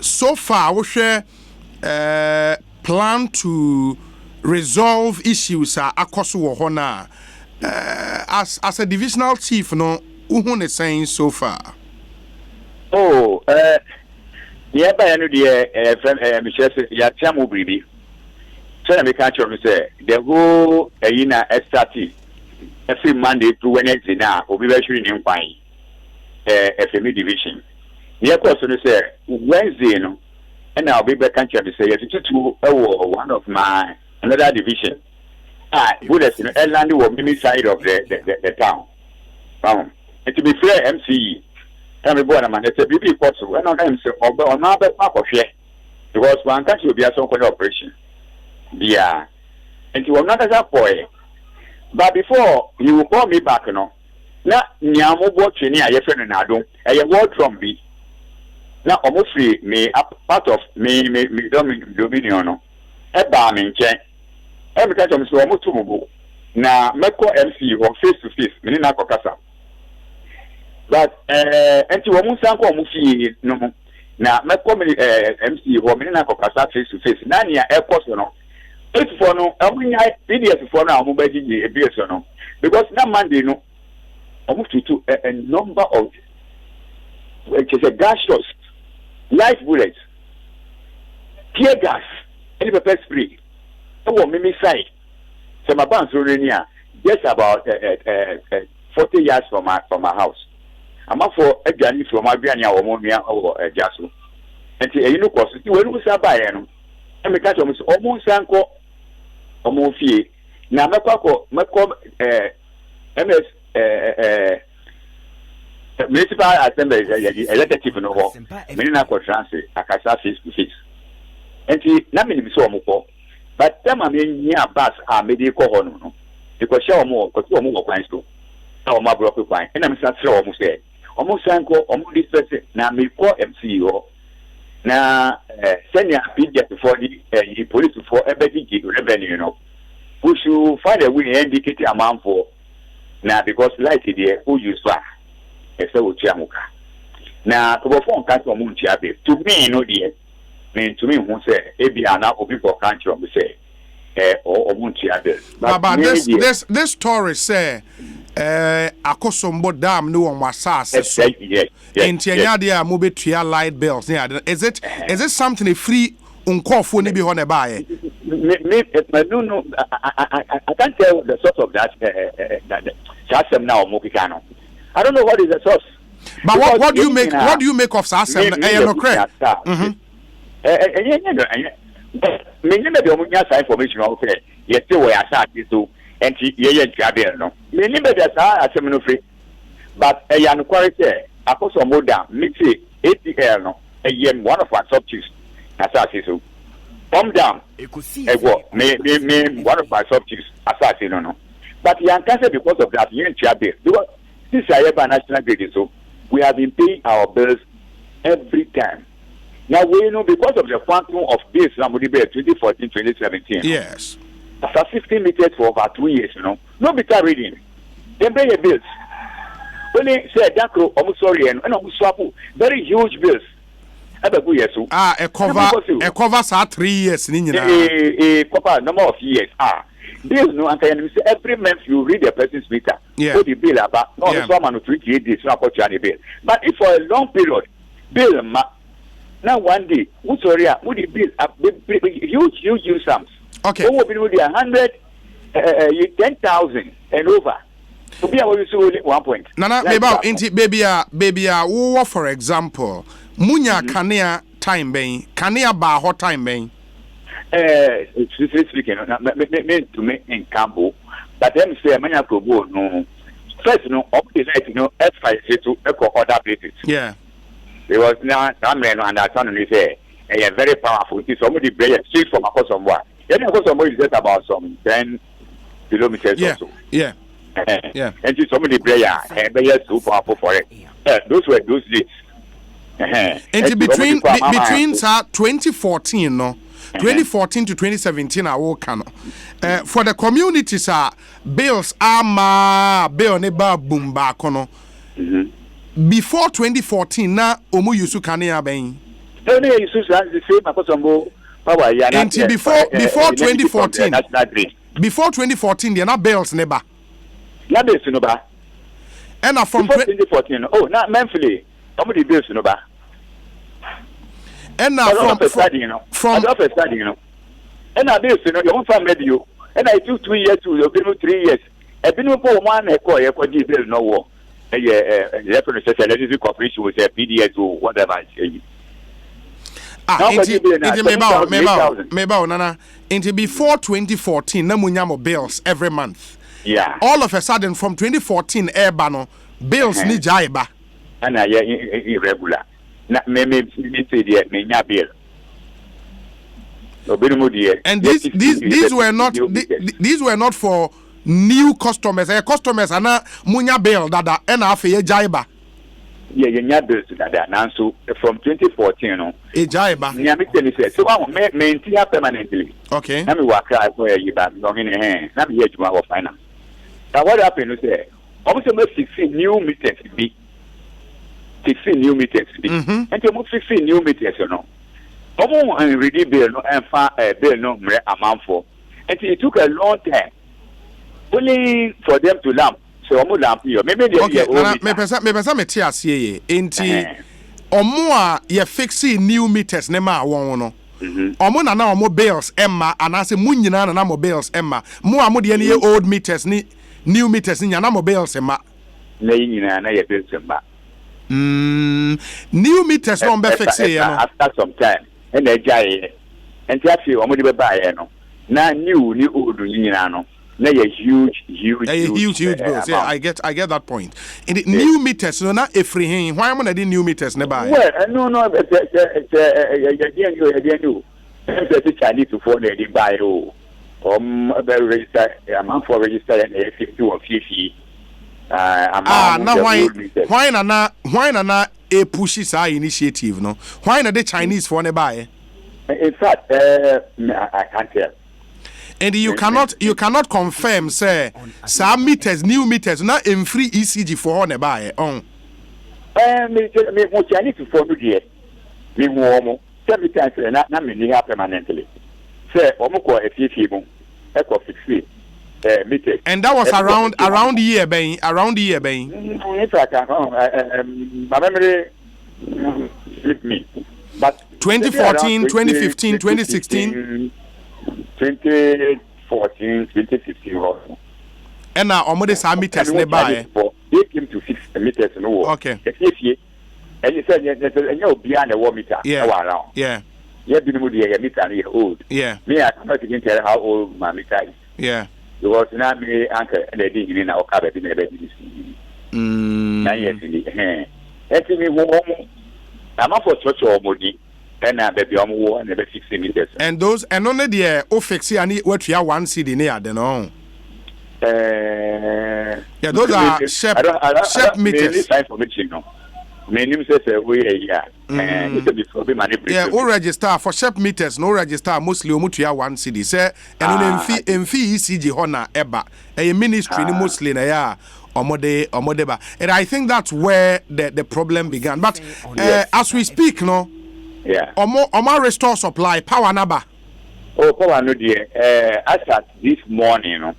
So far, we share plan to resolve issues akoso hona as a divisional chief no who is saying so far. Oh, yeah, by any day, Michelle, yeah, Chamu Bibi. So I can't say the whole SRT every Monday to Wednesday now will be very in fine. FME division. The question is Wednesday, no, and I'll be back and say to one of my another division. Buddhist, Erland will be side of the town. And to be fair, MCE. Tell me, boy, man, it's a beauty possible. And on say, or not that part of share. Because one country will be a so called operation. Yeah. And you will not as a boy. But before you will call me back, no. Now, Niamo watching here, your friend and I don't, and your word from me. Now, almost free me up part of me dominion. A barming chain. Every time I'm so almost to now, Meko MC or face to face, Menina Kokasa. But and to almost uncle Mufi no now my comedy MC or Menina Kokasa face to face. Nania airport no. It's for no every night videos for now mobile no. Because that Monday no almost to a number of which is a gas shots, live bullets, tear gas, any pepper spray. Oh, Mimi side. So my bands are just about 40 yards from my house. I'm up for a journey from my Biania or Monia or Jasu. And you know, because when we start by and we catch almost uncle or more fee. Now, Macco, MS Municipal Assembly executive no ho. Menina ko transit akasa face to face. Enti na me ni so mo but them am nya bus a me dey ko ho no. Because show mo ko to mo kwan so. Na o ma block kwan. Na me sa tell o mo say. O mo san ko o mo this person na me ko MCO. Na senior PJ for the police for everything revenue no. We should find a way indicate amount for now because like there who use far. Now, to phone can't to me, no dear. Mean to me, who say, Ebi Anna or people can't you say, or Munchiabe. But this story say, Akosombo Dam no one was sass. In Tiadia, mobile tria light bills. Is it something a free uncall for maybe on a buy? No, I can't tell the source of that. That's now, Mokikano. I don't know what is the source. But what do you make? What do you make of Asem? Information. Okay, yes, still we are starting to and no. No free. But a young quality, I put some more down. Mixi ATL no. A yen one of our substitutes. Assassin. Come down. Me one of our substitutes. Assassin no. But young cancer because of that yen chabe because. This is a national grid, so we have been paying our bills every time. Now we know because of the quantum of bills, 2014, 2017. Yes. After 15 meters for over 2 years, no better reading. They pay your bills. When they say Dakro, almost sorry, and almost swap very huge bills. A cover 3 years. A proper number of years. Bills no and can say every month you read the person's meter. Yeah. So the bill about no someone to 28 days so about the bill. But if for a long period, bill now one day, would the bill huge sums. Okay. What will be with 100 10,000 and over. To be able to see 1 point. Nana baby for example, Munya Kania time bang, Kania ba hot time bang. Speaking, to me in Cambo, but them say, Mania Probo, no, first no up the night no F5 to echo other places. Yeah. Because now some men understand and say they are very powerful. It's somebody brave straight from across somewhere. Then across somewhere is just about some 10 kilometers or so. Yeah. Yeah. And it's somebody brave and they are so powerful for it. Those were those days. And between 2014 no 2014 to 2017 I will can for the communities bills bill ne ba boom back no before 2014 na omu yusu kan ya ben no yusu the same akosombo power ya na before 2014 before 2014 they na bills ne ba na bills no ba and from 2014 oh na mentally omu the bills no ba and now from and I this you know your family you and I took 2 years to you 3 years a been for one bill no war reference to corporation with a PDS or whatever nana into before 2014 na munyamo bills every month yeah all of a sudden from 2014 airbano bills ni jaiba and I irregular na me say there me nya bill and these were not for new customers customers ana munya bill dada and afa jaiba nya bill dada now so from 2014 no jaiba nya me say so me maintain permanently okay na me work for a year back no in na me here juma for finance now what happened is almost 16 new meters be 16 new meters. And you move 16 new meters, you know. And ready bill no and bill no amount for. And it took a long time. Only for them to lamp. So I'm lamp you. Maybe they okay. Me pesa me tia sie enti omo ye fixing new meters ne ma won no. Omo na omo bills emma anase mu nyina na mo bills emma. Mo amo de ne old meters ni new meters ni na mo bills emma. Na nyina na ye bills emma. New meters no be fix here no after some time and they jai and just feel omo de buy no na new old nyina no na huge bills. Yeah, I get that point. In the new meters no na every hin why am na the new meters ne buy well no it's Chinese to phone they buy register amount for register and 50 or 50 why na a pushy sa initiative no why na the Chinese for ne buy in fact I can't tell and you cannot confirm say some meters new meters na in free ECG for ne buy on me Chinese for no there me mo tell me times na me ni permanently say omo ko efiefi mo e ko fix meters. And that was around year ben. In fact, my memory slipped me. But 2014, 2015, 2016, 2014, 2015 also. And now almost some meters nearby. They came to 6 meters in the war. Okay. And you said you're beyond the war meter. Yeah. Around. Yeah. You've been with the meter year old. Yeah. Me, I cannot even tell how old my meter is. Yeah. Because now me uncle and they didn't in our cabin in the bed. 9 years in the hand. And me home. I'm not for such a body. And I baby on war and 60 meters. And those and only the office and what you are 1 CD near the no. Yeah, those are sharp meters. My name says yeah, all register for sharp meters, no register mostly omutua 1 CD. Say and on MFI ECG Hona Eba, a ministry mostly na ya omodeba. And I think that's where the problem began. But as we speak, no, yeah, omo restore supply power naba. Oh, power no dear. As at this morning, no,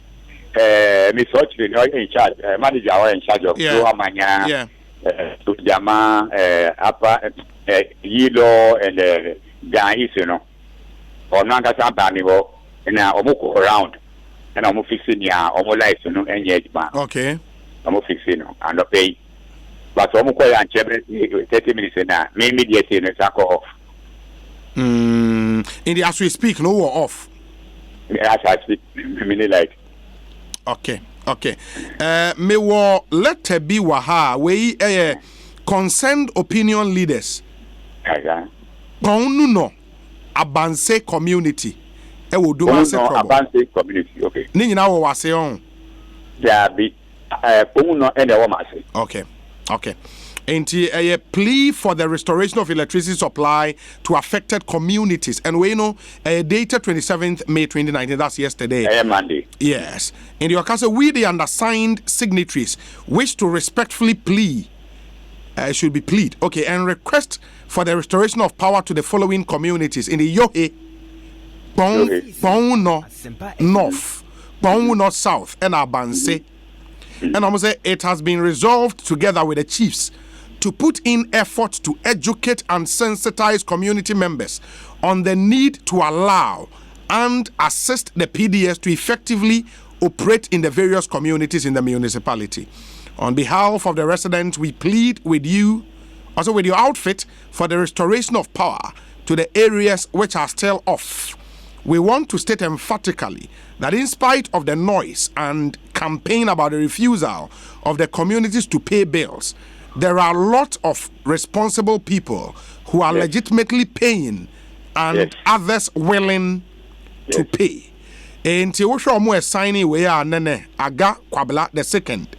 Miss Ochilin in charge, manager in charge of Manya. Yeah. To Jama, Upper Yido, and guys, you know, or Nankasa Banibo, and now Omoko around, and I'm fixing ya, Omo you know, and yet, okay, I'm fixing and the pay. But Omoko and Chebret, 30 minutes and maybe yes, in a sack off. In the as we speak, no war off. As I speak, really like. Okay. Okay. Me wo letter be waha we concerned opinion leaders. Konu no Abanse community. E wo duma se trouble. Abanse community. Okay. Ni nyina wo wase on. There be konu no e wo mase. Okay. Okay. And a plea for the restoration of electricity supply to affected communities. And we know dated 27th May 2019, that's yesterday. Monday. Yes. In your case, we, the undersigned signatories, wish to respectfully plead, should be plead, okay, and request for the restoration of power to the following communities in the Yohe, Pauno North, Pauno South, and Abanse. And I'm going to say it has been resolved together with the chiefs to put in effort to educate and sensitize community members on the need to allow and assist the PDS to effectively operate in the various communities in the municipality. On behalf of the residents, we plead with you, also with your outfit, for the restoration of power to the areas which are still off. We want to state emphatically that in spite of the noise and campaign about the refusal of the communities to pay bills, there are a lot of responsible people who are legitimately paying and others willing to pay. And to show more signing we are Nene Aga Kwabla the second.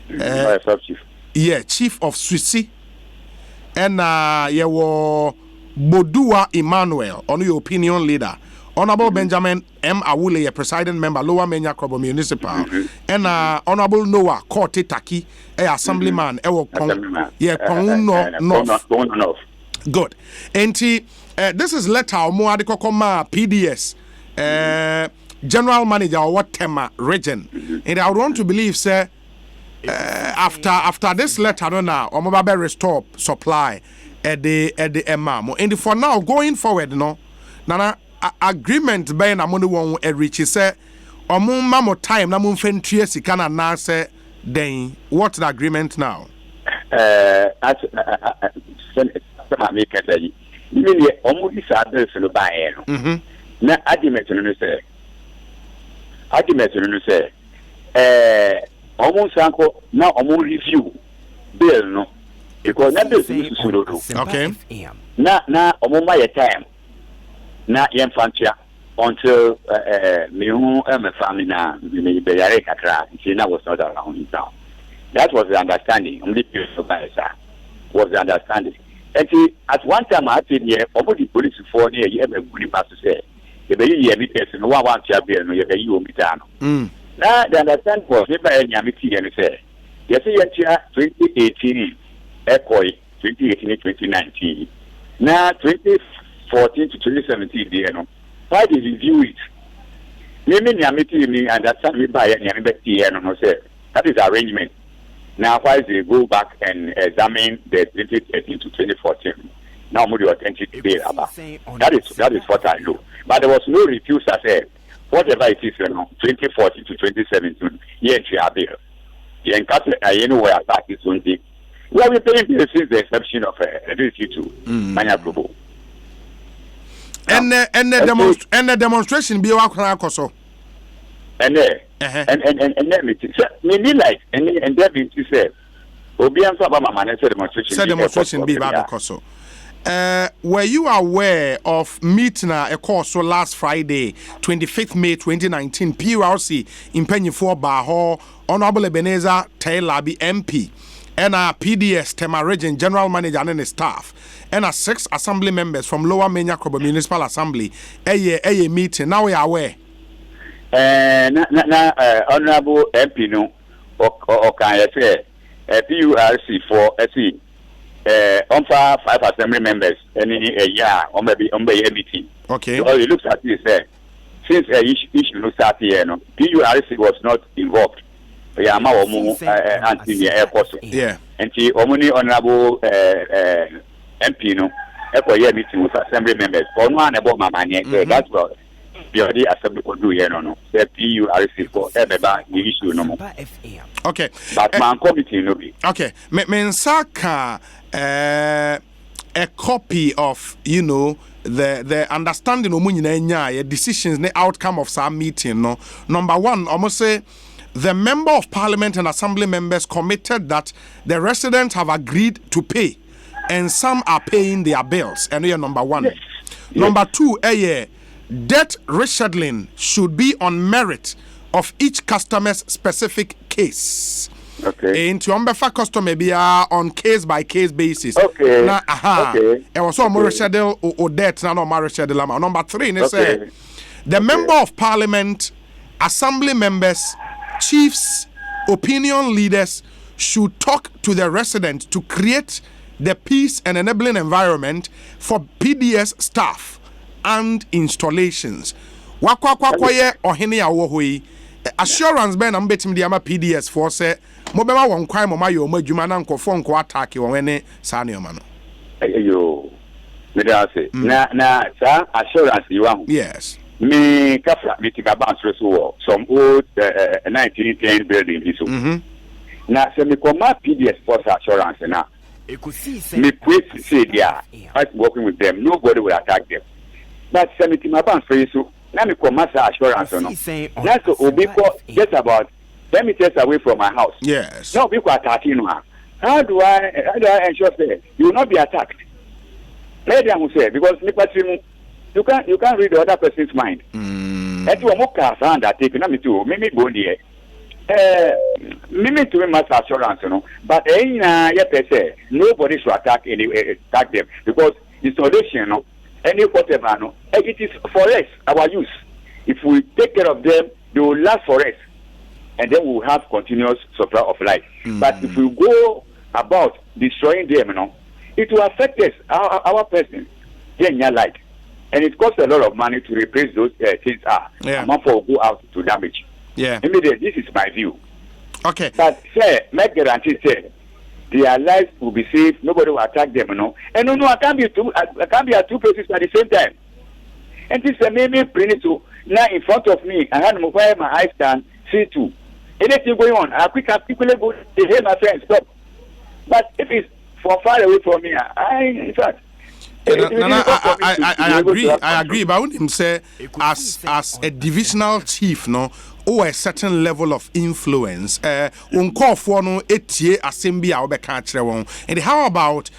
Chief of Swissy. And Bodua Emmanuel, on your opinion leader. Honorable Benjamin M. Awule, a presiding member, Lower Menya Krobo Municipal, and Honorable Noah Korte Taki, a assemblyman, North. Good. And this is letter more adikokoma PDS, General Manager or what tema region. And I would want to believe, sir, after this letter, no now, Omobabe restore supply at the Emamo. And for now, going forward, no, Nana. Agreement by na money won reach say omo mo time na mo fentrie sika na say then what's the agreement now? As me can say you omo this address no buy no na agreement no say omo sanko na omo review bill no because na bill so do okay na omo my time na yemfantia until me hu my family na me be yare kakra na was not around in town. That was the understanding. Only people was the understanding. And at one time I said yeah, the police for near you ever good pass to say the be every person no one to be no you me down. Now the understanding was never any amity and say yes 2018 ekoi 2018-2019 now 2014 to 2017 you know why did you review it me understand me by any no say that is arrangement. Now why they go back and examine the 2013 to 2014 now more the authentic data about that is what I know, but there was no review. I said whatever it is 2014 to 2017 yeah anywhere back is one thing. Well, we paying this is the exception of ability to Manya Global. And the demonstration be wa kran akoso. And then me like and there be to say obi am so ba mama na say demonstration be ba akoso. Were you aware of meeting a course last Friday, 25th May 2019, PRC in Penyifo Baho, Honorable Ebenezer Tailabi MP, and a PDS Tema Region General Manager and his staff, and 6 assembly members from Lower Menya Krobo Municipal Assembly, a meeting. Now we are aware. Honorable MP no, or can I say, PURC for SE. On 5 assembly members any a year or maybe on the meeting. Okay. So it looks at this since issue no start here, no PURC was not involved. Yeah, yeah. And the only honorable MP no meeting with assembly members. For one about my money, that's what the assembly could do here no. The PURC for the issue no more. Okay. But my committee no be. Okay. Mensaka a copy of the understanding of decisions the outcome of some meeting no. Number one, almost say the Member of Parliament and Assembly members committed that the residents have agreed to pay, and some are paying their bills. And here, number one. Yes. Number two, debt rescheduling should be on merit of each customer's specific case. Okay. Into umbefa customer be on case by case basis. Okay. Na Okay. And also more reschedule or debt na no more reschedule. Number three, they say the Member of Parliament, Assembly members, chiefs, opinion leaders should talk to the residents to create the peace and enabling environment for PDS staff and installations. Wakwa ohene awo hoi assurance ben am betim di ama PDS for say mobema won kwan moma yo madwuma na nkofo nko attack won ne sa ne ma no. Ayo. Me da say. Na sa assurance you want. Yes. Me kafra me tika bounce so some old 1910 building this. Na se me koma PDS for assurance na. Me quit say there. I working with them. Nobody will attack them. But se me tika bounce so na me koma assurance no. That's obi ko just about 10 meters away from my house. Yes. No people attacking no. How do I ensure that you will not be attacked? Let them say because you can't read the other person's mind. And you are more undertaking. Let me too. Maybe go there. Maybe to make assurance, you know. But nobody should attack them because installation, you know, any whatever, you know, it is for us, our use. If we take care of them, they will last for us, and then we will have continuous supply of life. But if we go about destroying them, you know, it will affect us, our person, in your life. And it costs a lot of money to replace those things. Amount for go out to damage. Yeah. Immediately, this is my view. Okay. But say, make guarantee say their lives will be safe. Nobody will attack them, you know. And no, I can't be at two places at the same time. And this made me bring it to now in front of me. I had my eyes stand, see two. Anything going on, I quickly go to hear my friends stop. But if it's for far away from me, in fact. I agree. But I wouldn't say as a divisional chief, no, or a certain level of influence. Call for no etie assembly and how about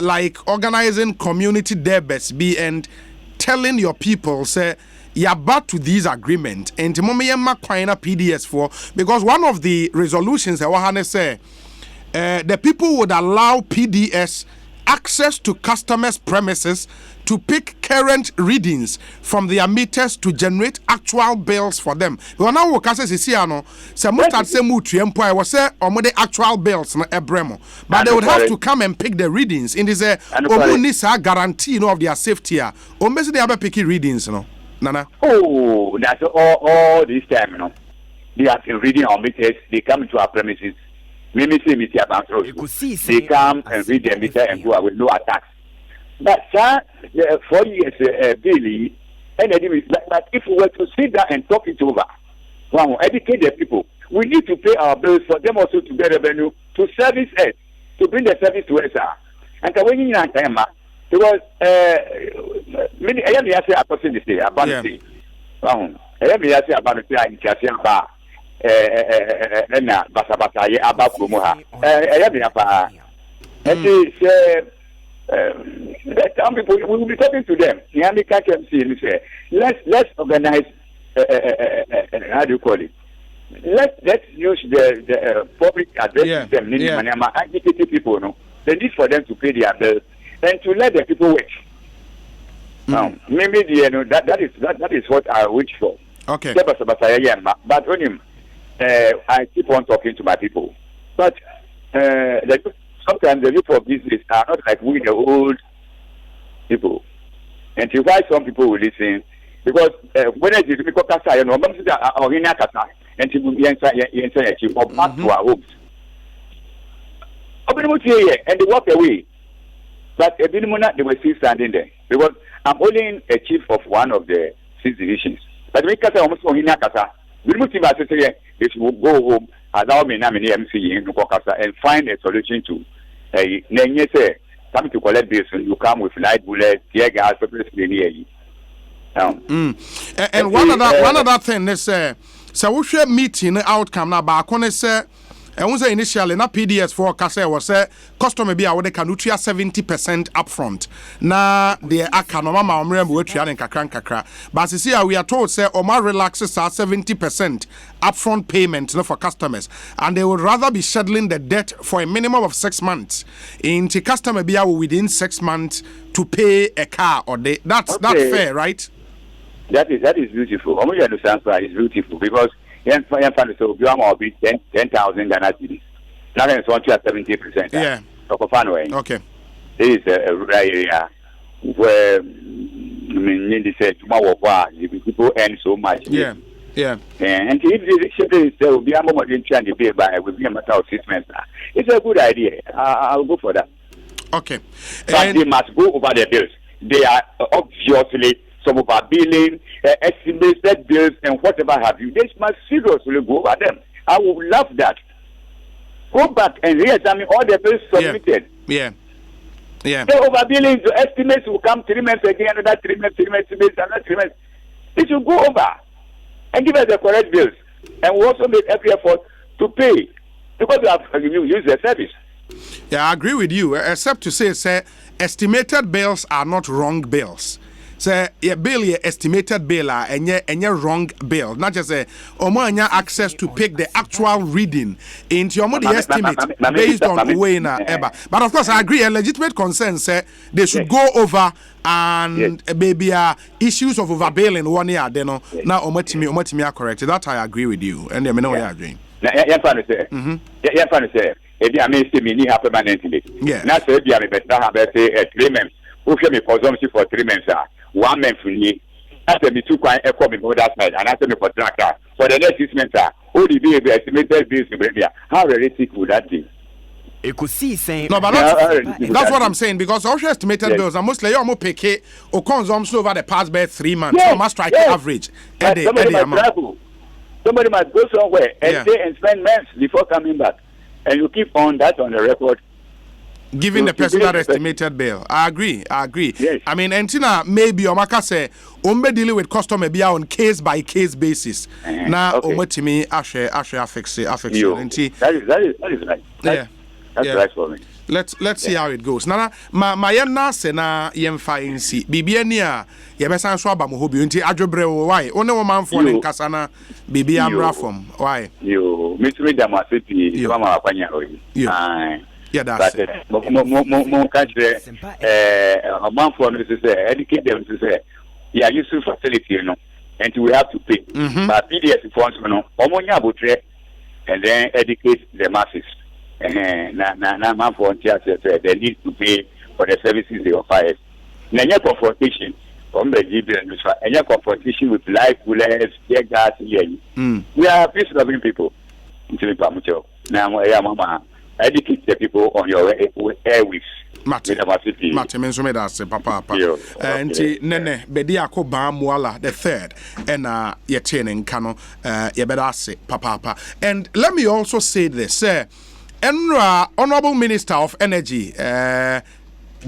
like organizing community debates and telling your people say you're back to these agreements and PDS for because one of the resolutions I want to say the people would allow PDS access to customers' premises to pick current readings from their meters to generate actual bills for them. We now work as a actual bills but they would have to come and pick the readings. In this guarantee of their safety. They have picking readings, Nana. Oh, that's all this time, you know. They have been reading our meters, they come into our premises. Maybe say meter about they come and read the meter and go away, no attacks. But sir, 4 years daily, and but if we were to sit down and talk it over, educate the people, we need to pay our bills for them also to get revenue to service us, to bring the service to us. And when you know time, because many I am here say about this day, about this. I am here say about the na basabasa ye abakumu ha ya bi apa and some people we will be talking to them Nyami KMC say let's organize how do you call it let's use the public address them educate people no the need for them to pay their bills and to let the people work maybe that is what I wish for. Okay, but only I keep on talking to my people. But sometimes the youth of these days are not like we, the old people. And why some people will listen, because when I did because Kasa, you know, or in Kasa, and to be answer or back to our homes. And they walk away. But a minimum, they were still standing there. Because I'm only a chief of one of the 6 divisions. But when Kasa almost in Kasa, they should go home, allow me now MC in Kokasa and find a solution to come to collect this and you come with light bullets, tear gas, and one other thing is So we share meeting outcome na ba ko ne say and say initially na PDS for kase was say customer be awode can utua 70% upfront na the aka no mama omrem we tua nen kakra but see we are told say Omar relaxes our 70% upfront payment for customers and they would rather be settling the debt for a minimum of 6 months into customer be within 6 months to pay a car or they that's fair, right? That is beautiful. Omo you understand is beautiful because yen fan so you am be 10,000 Ghana cedis. Now it's 70%. Yeah. Okay. This is a rural area where need say tomorrow people earn so much. Yeah. And if the shipping will be a moment in trying to pay by will be a matter of 6 months. It's a good idea. I'll go for that. Okay. But they must go over the bills. They are obviously some of our billing, estimated bills, and whatever have you. They must seriously go over them. I would love that. Go back and re-examine all the bills submitted. Yeah. The overbilling, the estimates will come 3 months again, another 3 months, another 3 months. It should go over and give us the correct bills. And we also make every effort to pay because we have used the service. Yeah, I agree with you, except to say estimated bills are not wrong bills. Say bill estimated bill and your wrong bill. Not just say omo access to pick the actual reading into your money estimate based on the way na ever. But of course I agree a legitimate concern say they should go over and maybe issues of overbilling 1 year then now omo are corrected. That I agree with you and me know what you are doing. Yeah, fun to say. If I may say me have permanently. Yeah. Now say be better have say 3 months. Who show me consumption for 3 months 1 month free. After me too quite echo me that side and after me for tractor. For the next 6 months, who did be estimated bills in India? How realistic would that be? No, but that's what I'm saying because also estimated bills are mostly you almost pay or consumption over the past 3 months. So must strike average. Somebody must go somewhere and stay and spend months before coming back. And you keep on that on the record. Giving the person that estimated bill. I agree. Yes. I mean, Entina maybe Omaka say, Ombe dealing with customer be on case by case basis. Now, Ometimi, Ashe, fix it. That is right. That's right for me. Let's see how it goes. Nana, my yena sena yemfa insi. Bibiania, yebesa so aba mo hobi nti adwobre why? One woman for nen kasa na bibi amra from. Why? You mitri damasiti mama apanya oyi. Yeah, that's it. Mo country a man for me to say educate them to say yeah useful facility you know and we have to pay. But PDS funds you know omonya abotre and then educate the masses. Na man for they need to pay for the services they offer. Nanya confrontation from the GBN and your confrontation with life bullets, tear gas, we are peace loving people. Now mama educate the people on your airwaves. Mate menso da se papa enti nene bedi akoba muala the third and ye tene nka no ye beda ase papa. And let me also say this Enra Honorable Minister of Energy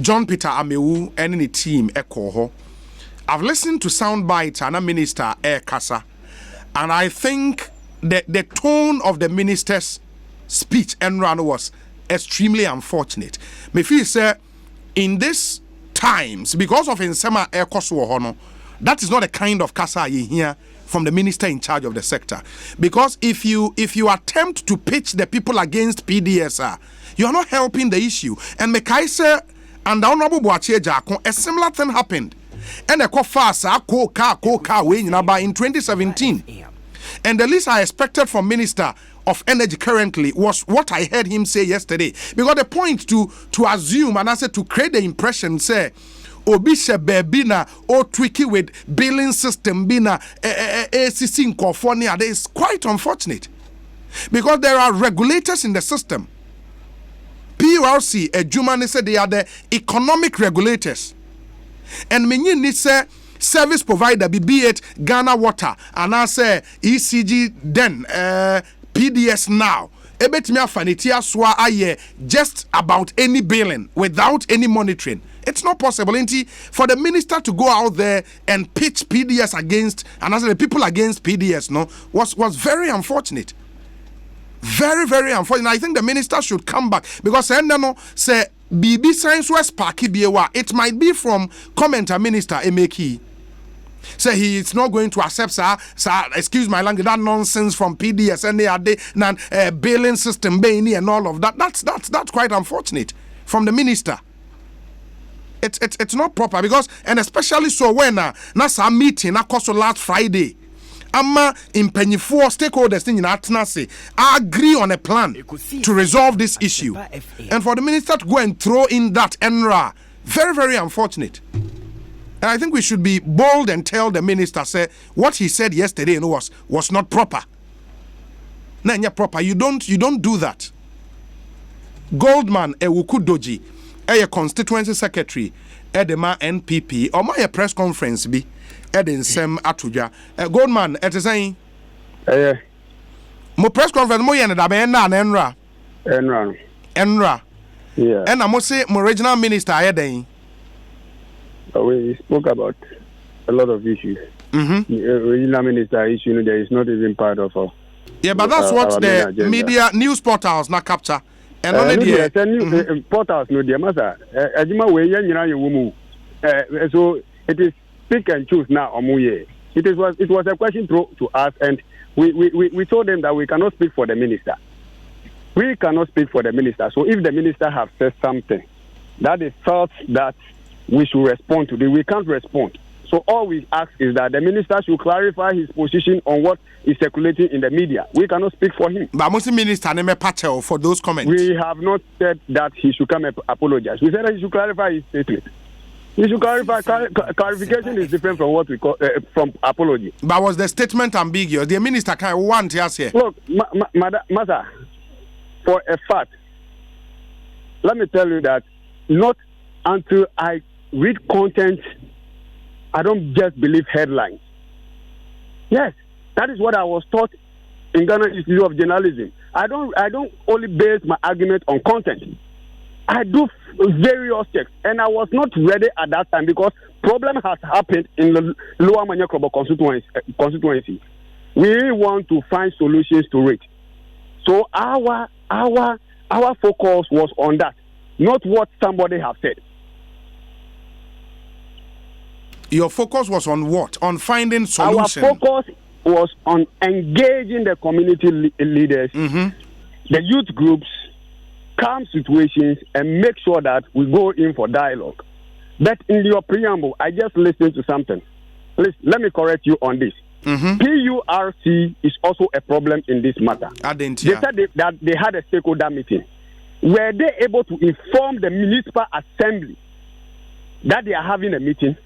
John Peter Amewu and the team Ekoho. I've listened to sound bites and a minister Kasa, and I think that the tone of the minister's speech Enra was extremely unfortunate. Me feel say in these times because of Nsema Ekoso that is not the kind of Kasa you hear from the minister in charge of the sector. Because if you attempt to pitch the people against PDS, you are not helping the issue. And Mekaise and the Honorable Boachie Jako, a similar thing happened. And a fasa ko way in 2017. And the least I expected from Minister of Energy currently was what I heard him say yesterday. Because the point to assume and I said to create the impression say Obisha bebina or tricky with billing system bina ACC in California is quite unfortunate because there are regulators in the system. PULC, a Jumani said they are the economic regulators, and many say service provider be it Ghana Water and I say ECG then PDS now ebetimi afaniti aswa aye just about any billing without any monitoring. It's not possible, for the minister to go out there and pitch PDS against, and as the people against PDS, was very unfortunate. Very, very unfortunate. I think the minister should come back because say BB Science West Parky Biewa. It might be from commenter minister Emeki. Say he is not going to accept sir, excuse my language, that nonsense from PDS and the billing system and all of that. That's quite unfortunate from the minister. It's not proper because, and especially so when nasa meeting cost last Friday. Ama impenyi four stakeholders in Atnase agree on a plan to resolve this issue. And for the minister to go and throw in that NRA, very, very unfortunate. And I think we should be bold and tell the minister, say, what he said yesterday was not proper. Nanya proper. You don't do that. Goldman Ewukudoji, a constituency secretary, Edema NPP, or my press conference be. Edin Sem Atuja. Goldman, it is saying, mo press conference, mo yen da be na Enra. Yeah. And I must say, my regional minister, Edin. We spoke about a lot of issues. Regional minister issue, there is not even part of our. Yeah, but that's what the media news portals now capture. And only the portals, no, dear master. So it is. Pick and choose now, Omuye. It was a question to us, and we told them that we cannot speak for the minister. We cannot speak for the minister. So if the minister have said something that is felt that we should respond to, we can't respond. So all we ask is that the minister should clarify his position on what is circulating in the media. We cannot speak for him. But Muslim minister name Patel for those comments. We have not said that he should come and apologize. We said that he should clarify his statement. You should clarify. Clarification is different from what we call from apology. But was the statement ambiguous? The minister can't want to say. Look, Mother, for a fact, let me tell you that not until I read content, I don't just believe headlines. Yes, that is what I was taught in Ghana Institute of Journalism. I don't only base my argument on content. I do various checks, and I was not ready at that time because problem has happened in the Lower Manyakrobo constituency. We want to find solutions to it. So our focus was on that, not what somebody has said. Your focus was on what? On finding solutions. Our focus was on engaging the community leaders, the youth groups, calm situations, and make sure that we go in for dialogue. But in your preamble, I just listened to something. Let me correct you on this. PURC is also a problem in this matter. They said that they had a stakeholder meeting. Were they able to inform the municipal assembly that they are having a meeting?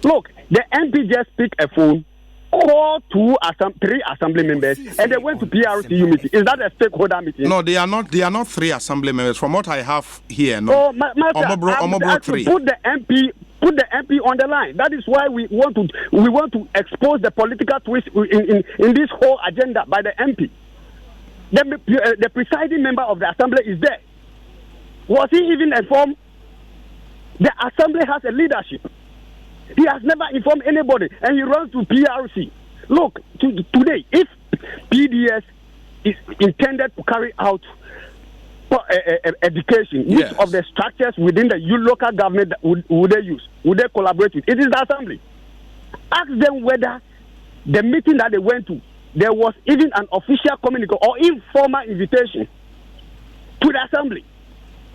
Look, the MP just picked a phone, called three assembly members, and they went to PRCU meeting. Is that a stakeholder meeting? No, they are not. They are not three assembly members. From what I have here, no. Oh, Omobro three. Put the MP on the line. That is why we want to expose the political twist in this whole agenda by the MP. The presiding member of the assembly is there. Was he even informed? The assembly has a leadership. He has never informed anybody, and he runs to PRC. Look, today, if PDS is intended to carry out education, which of the structures within the local government would they use? Would they collaborate with? It is the assembly. Ask them whether the meeting that they went to, there was even an official communique or informal invitation to the assembly.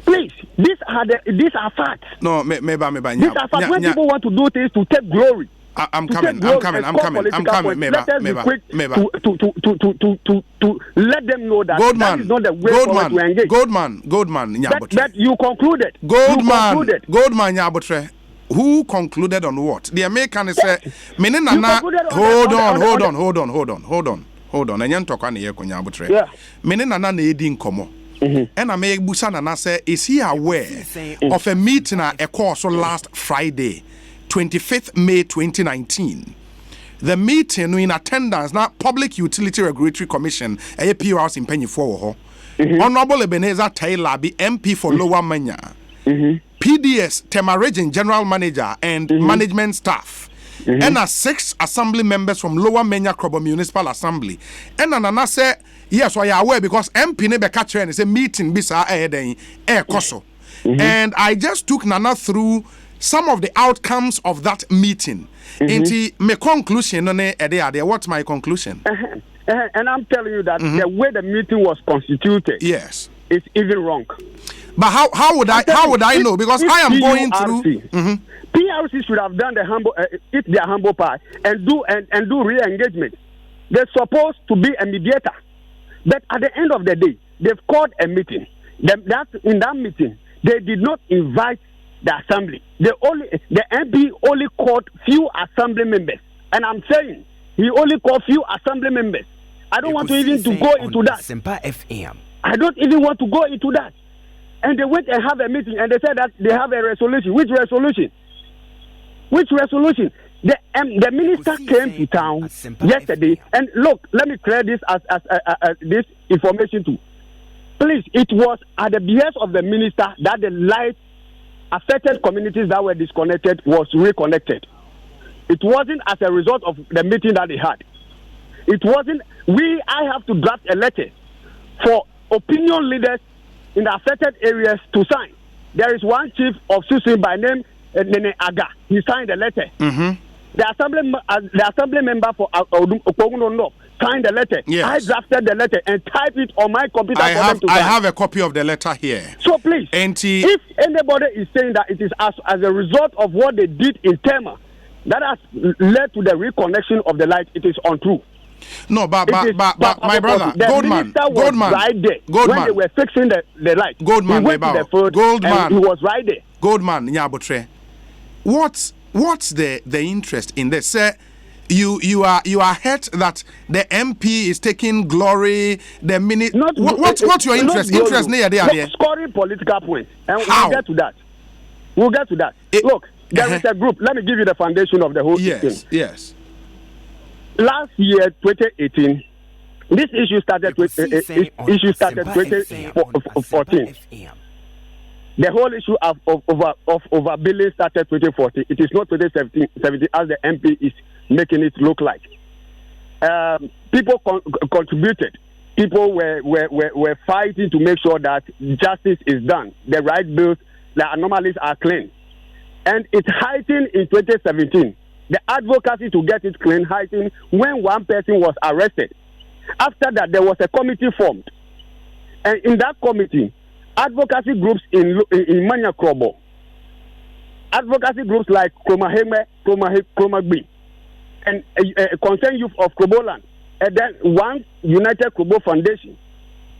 Please, these are facts. No, maybe. These are facts. When people want to do things to take glory. I'm coming. Let us be quick to let them know that that is not the way forward to engage. Goldman. But you concluded. Goldman, Nyabotre. Who concluded on what? The American say, hold on. And you talk on here, Nyabotre. Yeah. Menenana na edi nkomo. And I may busa na say, is he aware of a meeting at a course last Friday, 25th May 2019? The meeting in attendance, now Public Utility Regulatory Commission, APRs in Penny 4, Honorable Ebenezer Taylor be MP for Lower Manya. PDS Tema Region General Manager and management staff. And 6 assembly members from Lower Menya Krobo Municipal Assembly. And Nana say yes, we are aware because MP nebe catch and say meeting bisa koso. And I just took Nana through some of the outcomes of that meeting. Into my conclusion on what's my conclusion? And I'm telling you that the way the meeting was constituted, yes, it's even wrong. But how would I know? Because I am going through. PRC should have done the humble, eat their humble pie and do re-engagement. They're supposed to be a mediator, but at the end of the day, they've called a meeting. In that meeting, they did not invite the assembly. The MP only called few assembly members, and I'm saying he only called few assembly members. I don't want to even to go into that. Asempa FM. I don't even want to go into that. And they went and have a meeting, and they said that they have a resolution. Which resolution? Which resolution? The minister came to town yesterday, and look, let me clear this as this information too. Please, it was at the behest of the minister that the light affected communities that were disconnected was reconnected. It wasn't as a result of the meeting that they had. It wasn't. I have to draft a letter for opinion leaders in the affected areas to sign. There is one chief of Susin by name Nene Aga. He signed the letter. The assembly member for Okoguno signed the letter. Yes. I drafted the letter and typed it on my computer. I have a copy of the letter here. So please, if anybody is saying that it is as a result of what they did in Tema that has led to the reconnection of the light, it is untrue. No, but my brother, the minister was right there when they were fixing the light. Goldman, he went to the field and he was right there. Goldman, Nyabotre, what's the interest in this? You are hurt that the MP is taking glory. The minute what's your interest? Interest near there. Scoring political points, and how? We'll get to that. Look, there is a group. Let me give you the foundation of the whole thing. Yes. Last year, 2018, this issue started with 2014. The whole issue of overbilling started 2014. It is not 2017 as the MP is making it look like. People contributed. People were fighting to make sure that justice is done. The right bills, the anomalies are clean. And it heightened in 2017. The advocacy to get it clean heightened when one person was arrested. After that, there was a committee formed. And in that committee, advocacy groups in Manya Krobo, advocacy groups like Kromagbi, and Concerned Youth of Kroboland, and then one United Krobo Foundation,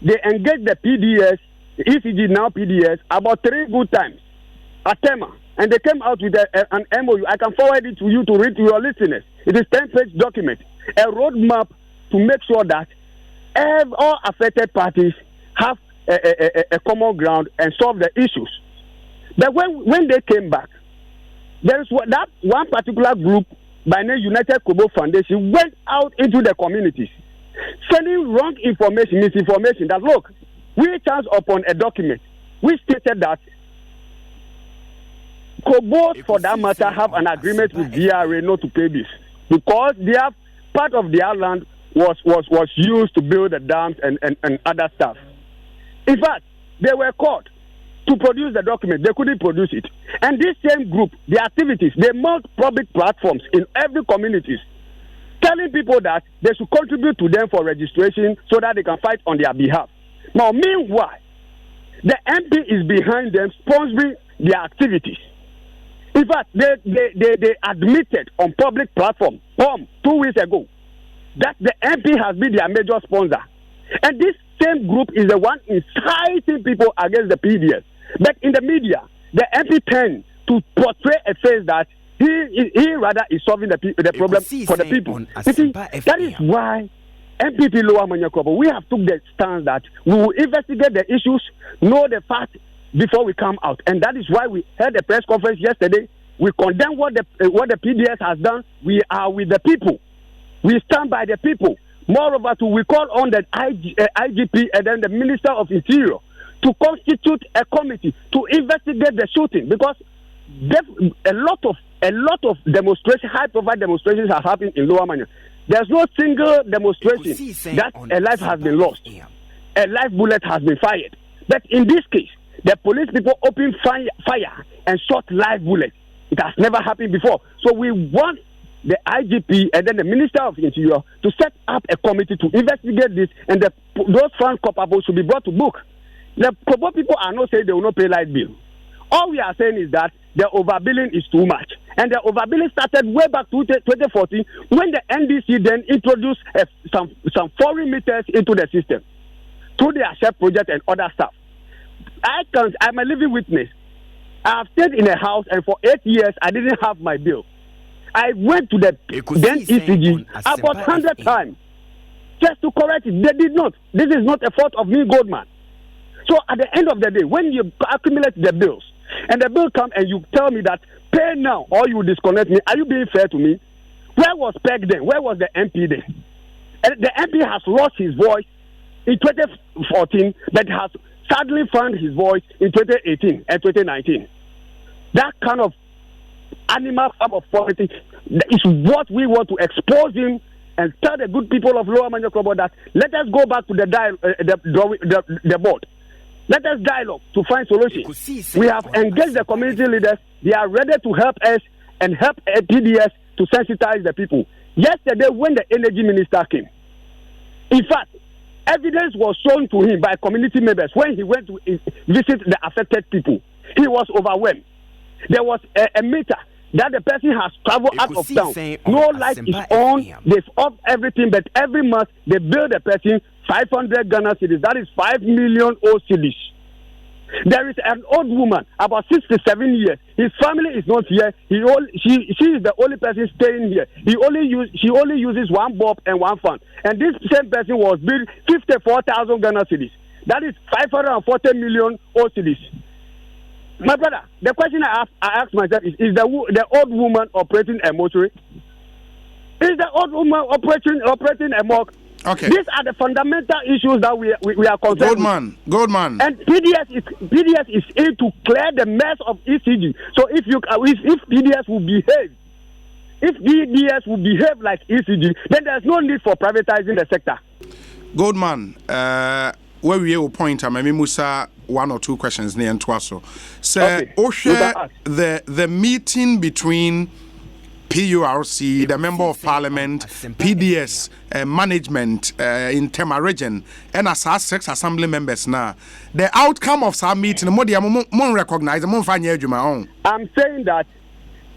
they engaged the PDS, ECG now PDS, about 3 good times at Tema. And they came out with an MOU. I can forward it to you to read to your listeners. It is 10-page document, a roadmap to make sure that all affected parties have a common ground and solve the issues. But when they came back, there is that one particular group by name United Kobo Foundation went out into the communities, sending wrong information, misinformation. That look, we chanced upon a document which stated that Kobos, for that matter, have an agreement with DRA not to pay this because part of their land was used to build the dams and other stuff. In fact, they were caught to produce the document. They couldn't produce it. And this same group, the activities, they mount public platforms in every community, telling people that they should contribute to them for registration so that they can fight on their behalf. Now, meanwhile, the MP is behind them sponsoring their activities. In fact, they admitted on public platform 2 weeks ago that the MP has been their major sponsor. And this same group is the one inciting people against the PDS. But in the media, the MP tend to portray a face that he rather is solving the problem for the people. You see, that is why MPP Lower Manyakobo, we have took the stance that we will investigate the issues, know the facts before we come out. And that is why we had a press conference yesterday. We condemn what the PDS has done. We are with the people. We stand by the people. Moreover, we call on the IGP and then the Minister of Interior to constitute a committee to investigate the shooting, because a lot of demonstrations, high-profile demonstrations have happened in Lower Manya. There's no single demonstration that a life has been lost, a live bullet has been fired. But in this case, the police people opened fire and shot live bullets. It has never happened before. So we want the IGP and then the Minister of Interior to set up a committee to investigate this, and those found culpable should be brought to book. The Kobo people are not saying they will not pay light bill. All we are saying is that the overbilling is too much. And the overbilling started way back to 2014 when the NDC then introduced some foreign meters into the system through their SHEP project and other stuff. I'm a living witness. I have stayed in a house, and for 8 years I didn't have my bill. I went to the then ECG about 100 times just to correct it. They did not. This is not a fault of me, Goldman. So at the end of the day, when you accumulate the bills and the bill comes and you tell me that pay now or you disconnect me, are you being fair to me? Where was PEG then? Where was the MP then? And the MP has lost his voice in 2014, but has sadly found his voice in 2018 and 2019. That kind of animal form of politics is what we want to expose him and tell the good people of Lower Manya Club that let us go back to the board. Let us dialogue to find solutions. We have engaged the community leaders. They are ready to help us and help PDS to sensitize the people. Yesterday, when the energy minister came, in fact, evidence was shown to him by community members when he went to visit the affected people. He was overwhelmed. There was a meter that the person has traveled out of town. No light is on. They've off everything, but every month they bill the person 500 Ghana cedis. That is 5 million cedis. There is an old woman, about 67 years. His family is not here. She is the only person staying here. She only uses one bulb and one fan. And this same person was billed 54,000 Ghana cedis. That is 540 million cedis. My brother, the question I ask myself is the old woman operating a mortuary? Is the old woman operating a morgue? Okay. These are the fundamental issues that we are concerned with. Goldman. And PDS is in to clear the mess of ECG. So if PDS will behave like ECG, then there's no need for privatizing the sector. Goldman, where we will point at maybe Musa 1 or 2 questions near and Twaso. So the meeting between PURC, the Member of Parliament, PDS, management in Tema region, and as our 6 assembly members now, the outcome of our meeting, more recognize, more find my own. I'm saying that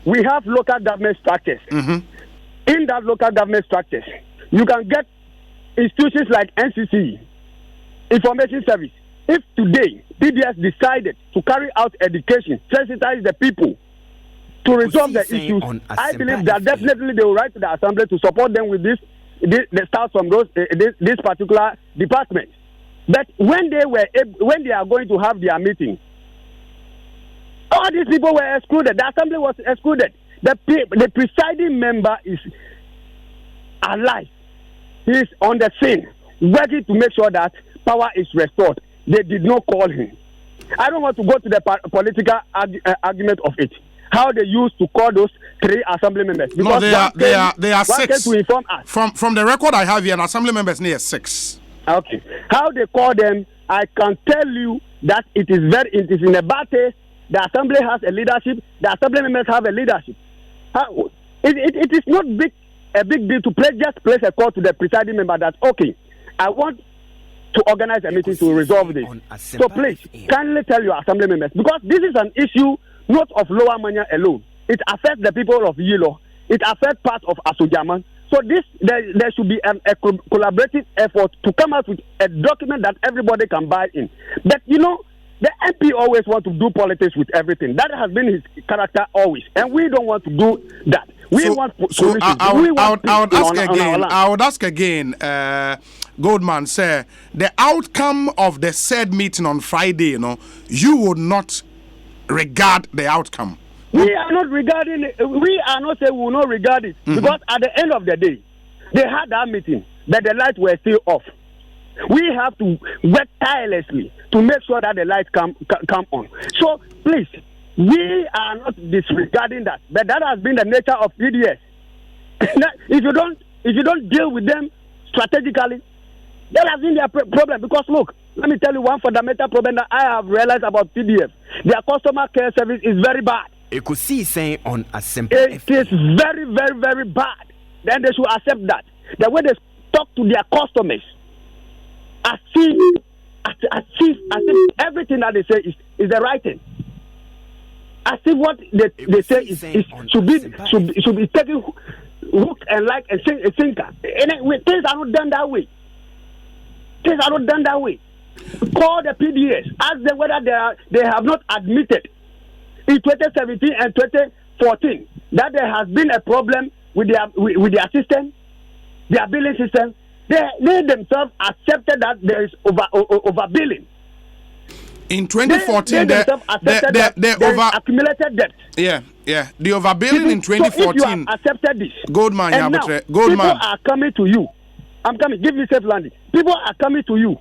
we have local government structures. Mm-hmm. In that local government structures, you can get institutions like NCC, Information Service. If today PDS decided to carry out education, sensitize the people to resolve the issues, I believe that definitely they will write to the assembly to support them with the staff from this particular department. But when they are going to have their meeting, all these people were excluded. The assembly was excluded. The presiding member is alive. He is on the scene, working to make sure that power is restored. They did not call him. I don't want to go to the political argument of it. How they used to call those 3 assembly members. Because they are 6. To inform us. From the record I have here, an assembly members near 6. Okay. How they call them, I can tell you that it is in a bad taste. The assembly has a leadership. The assembly members have a leadership. It is not a big deal to just place a call to the presiding member that, okay, I want to organize a meeting to resolve this. So please, kindly tell your assembly members, because this is an issue not of Lower Manya alone. It affects the people of Yilo. It affects parts of Asujaman. So there should be a collaborative effort to come out with a document that everybody can buy in. But the MP always want to do politics with everything. That has been his character always, and we don't want to do that. We want solutions. I would ask again, Goldman, sir, the outcome of the said meeting on Friday, you would not regard the outcome. We are not regarding it. We are not saying we will not regard it, because at the end of the day, they had that meeting. but the lights were still off. We have to work tirelessly to make sure that the lights come on. So please, we are not disregarding that, but that has been the nature of PDS. If you don't deal with them strategically, that has been their problem. Because look, let me tell you one fundamental problem that I have realized about PDF. Their customer care service is very bad. You could see saying on Asempa It FM. is very, very, very bad. Then they should accept that. The way they talk to their customers, as if everything that they say is the right thing. As if what they say should be taken hook and like a sinker. And things are not done that way. Things are not done that way. Call the PDS. Ask them whether they have not admitted in 2017 and 2014 that there has been a problem with their system, their billing system. They themselves accepted that there is overbilling. In 2014, there is accumulated debt. Yeah. The overbilling in 2014. So if you have accepted this, Goldman, and now people are coming to you. I'm coming. Give me safe landing. People are coming to you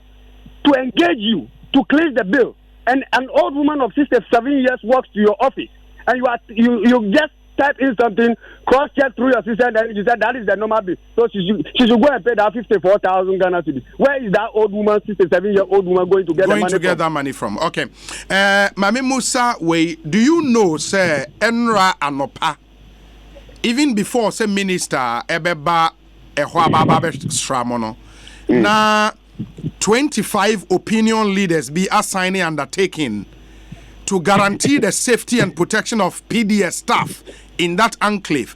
to engage you to clear the bill. And an old woman of 67 years walks to your office, and you just type in something, cross check through your system, and you said that is the normal bill. So she should go and pay that 54,000 Ghana cedis. Where is that old woman, 67-year-old woman, going to get that money from? Okay, Mami Musa, do you know, say Enra Anopa, even before say Minister Ebeba Ehwababa Stramono, na 25 opinion leaders be assigning undertaking to guarantee the safety and protection of PDS staff in that enclave.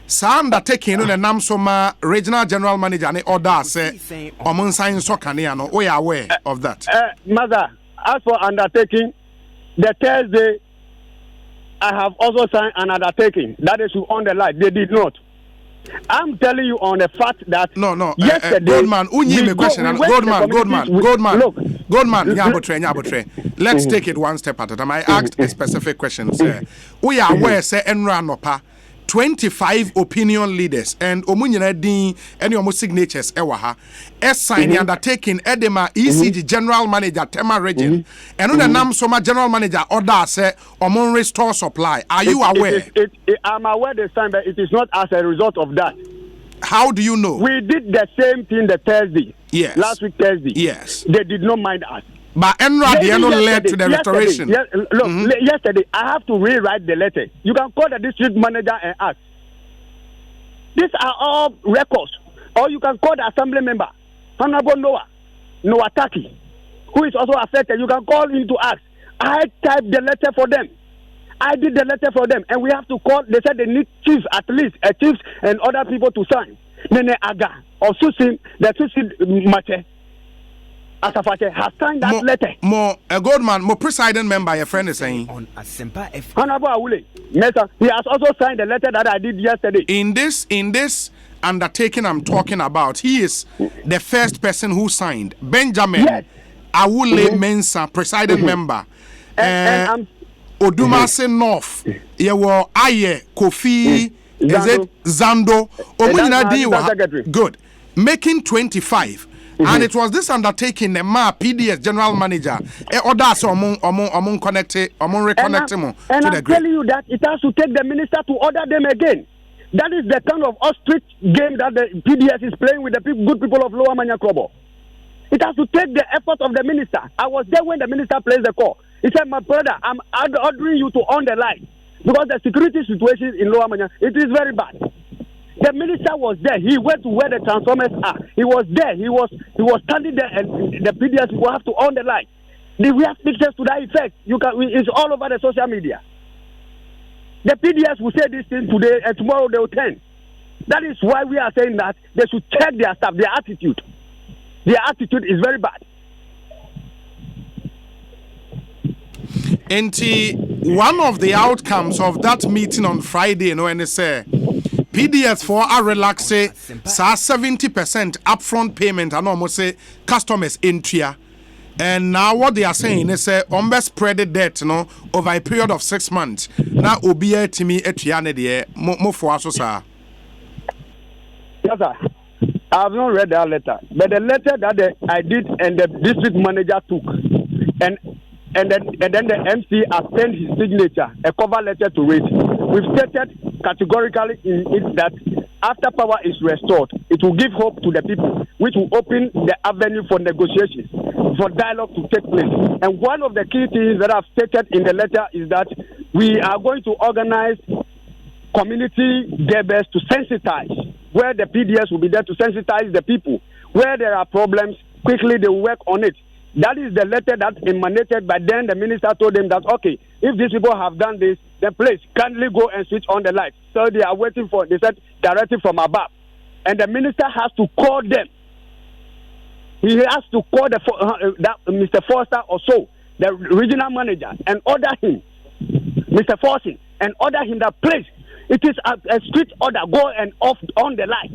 Sa undertaking no nam soma regional general manager ne order say omon sign so kane no we are aware of that. Mother, as for undertaking, the Thursday I have also signed an undertaking that they should on the light. They did not. I'm telling you on the fact that yesterday, Goldman, Goldman, let's take it one step at a time. I asked a specific question, sir. We are aware, say, Enranopa, 25 opinion leaders and Omunyana Din, any almost signatures, Ewaha, sign undertaking Edema ECG General Manager, Tema Region, and on the Nam Soma General Manager, order, say, Omon Restore Supply. Are you aware? I'm aware this time, but it is not as a result of that. How do you know? We did the same thing the Thursday. Yes. Last week, Thursday. Yes. They did not mind us. But Enra led to the restoration. Yesterday, I have to rewrite the letter. You can call the district manager and ask. These are all records. Or you can call the assembly member, Honorable Noah Taki, who is also affected. You can call him to ask. I typed the letter for them. I did the letter for them. And we have to call. They said they need chiefs, at least, chiefs and other people to sign. Nene Aga, or Susi, the Susi Mate. Asafache has signed that letter. A Goldman, more presiding member, your friend is saying. On Asempa FM. Honorable Awule, he has also signed the letter that I did yesterday. In this undertaking I'm talking about, he is the first person who signed. Benjamin Awule Mensa, presiding member. And Odumase North, Yewo Aye, Kofi, is it Zando? Good. Making 25. And it was this undertaking the PDS general manager order among reconnecting to the grid. And I'm telling you that it has to take the minister to order them again. That is the kind of ostrich game that the PDS is playing with the good people of Lower Manya Krobo. It has to take the effort of the minister. I was there when the minister placed the call. He said, my brother, I'm ordering you to on the line because the security situation in Lower Manya, it is very bad. The minister was there. He went to where the transformers are. He was there. He was standing there, and the PDS will have to on the line. We have pictures to that effect. It's all over the social media. The PDS will say this thing today, and tomorrow they will turn. That is why we are saying that they should check their staff, their attitude. Their attitude is very bad. And one of the outcomes of that meeting on Friday, when they say PDS for a relax 70% upfront payment and almost say customers entry. And now what they are saying is spread the debt over a period of 6 months. Now obia to me etriane de mo for aso sa. Yes, sir. I have not read that letter, but the letter that I did and the district manager took, and then the MC has sent his signature, a cover letter to it. We've stated categorically in it that after power is restored, it will give hope to the people, which will open the avenue for negotiations, for dialogue to take place. And one of the key things that I've stated in the letter is that we are going to organize community debates to sensitize, where the PDS will be there to sensitize the people. Where there are problems, quickly they will work on it. That is the letter that emanated, but then the minister told them that, okay, if these people have done this, then please kindly go and switch on the lights. So they are waiting for, they said, directive from above. And the minister has to call them. He has to call Mr. Foster or so, the regional manager, and order him, Mr. Forson, and order him that, please, it is a strict order, go and off on the light.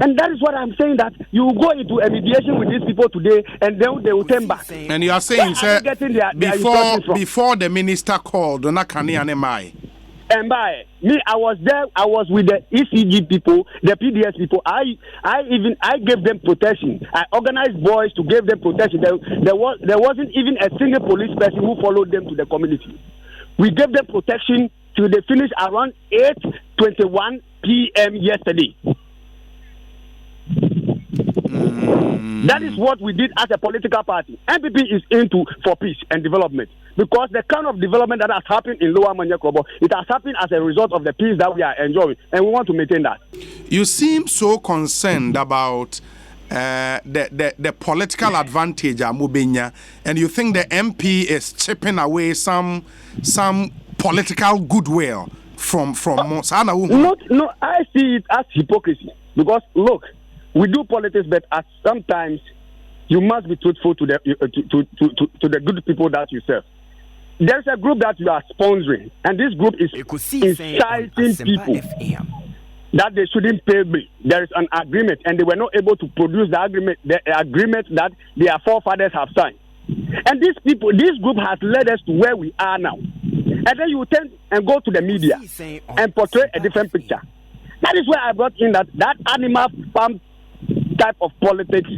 And that is what I'm saying, that you will go into a mediation with these people today and then they will turn back. And you are saying, sir, before the minister called, and by me, I was there. I was with the ECG people, the PDS people. I gave them protection. I organized boys to give them protection. There wasn't even a single police person who followed them to the community. We gave them protection till they finished around 8:21 p.m. yesterday. That is what we did as a political party. MPP is into for peace and development, because the kind of development that has happened in Lower Manyakrobo, it has happened as a result of the peace that we are enjoying, and we want to maintain that. You seem so concerned about the political advantage of Mubenya, and you think the MP is chipping away some political goodwill from Sana. No, I see it as hypocrisy, because look, we do politics, but at sometimes you must be truthful to the to the good people that you serve. There's a group that you are sponsoring, and this group is inciting people that they shouldn't pay me. There is an agreement, and they were not able to produce the agreement that their forefathers have signed. And this group has led us to where we are now. And then you turn and go to the media and portray a different picture. That is where I brought in that animal farm type of politics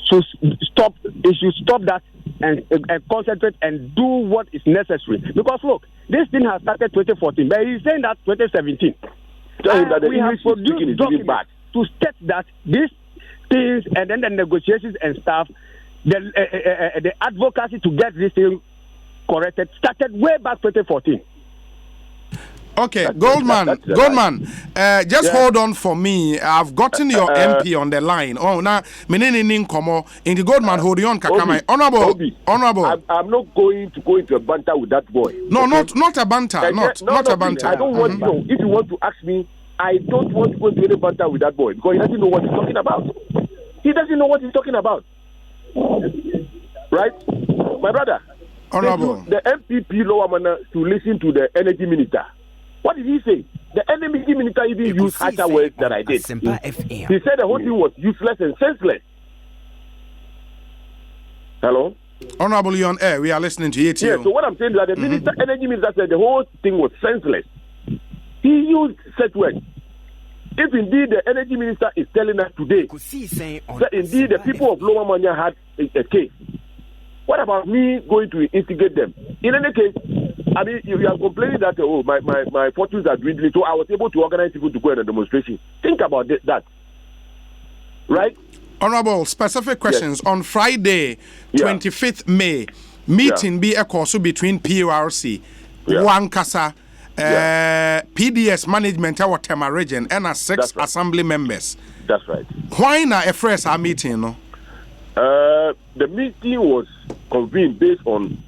should stop. It should stop that and concentrate and do what is necessary. Because look, this thing has started 2014, but he's saying that 2017. We have produced documents to state that these things and then the negotiations and stuff, the advocacy to get this thing corrected started way back 2014. Okay, Goldman, just hold on for me. I've gotten your MP on the line. Oh, now, in the Goldman, hold on, Kakamai. Honorable. I'm not going to go into a banter with that boy. No, okay? not a banter. Not a banter. I don't want to know. If you want to ask me, I don't want to go into any banter with that boy, because he doesn't know what he's talking about. He doesn't know what he's talking about. Right? My brother. Honorable. The MPP Lower Mana to listen to the energy minister. What did he say? The energy minister even used harsher words that I did. Asempa Fm. He said the whole thing was useless and senseless. Hello? Honorable, you on air. We are listening to you. Yeah, so what I'm saying is that the energy minister said the whole thing was senseless. He used such words. If indeed the energy minister is telling us today that indeed the people of Lower Manya had a case, what about me going to instigate them? In any case, I mean, you are complaining that, my fortunes are dwindling, so I was able to organize people to go on a demonstration. Think about that. Right? Honorable, specific questions. Yes. On Friday, 25th May, meeting be a course between PURC, Wankasa, PDS management, our Tema region, and 6 assembly members. That's right. Why not a fresh meeting? No? The meeting was convened based on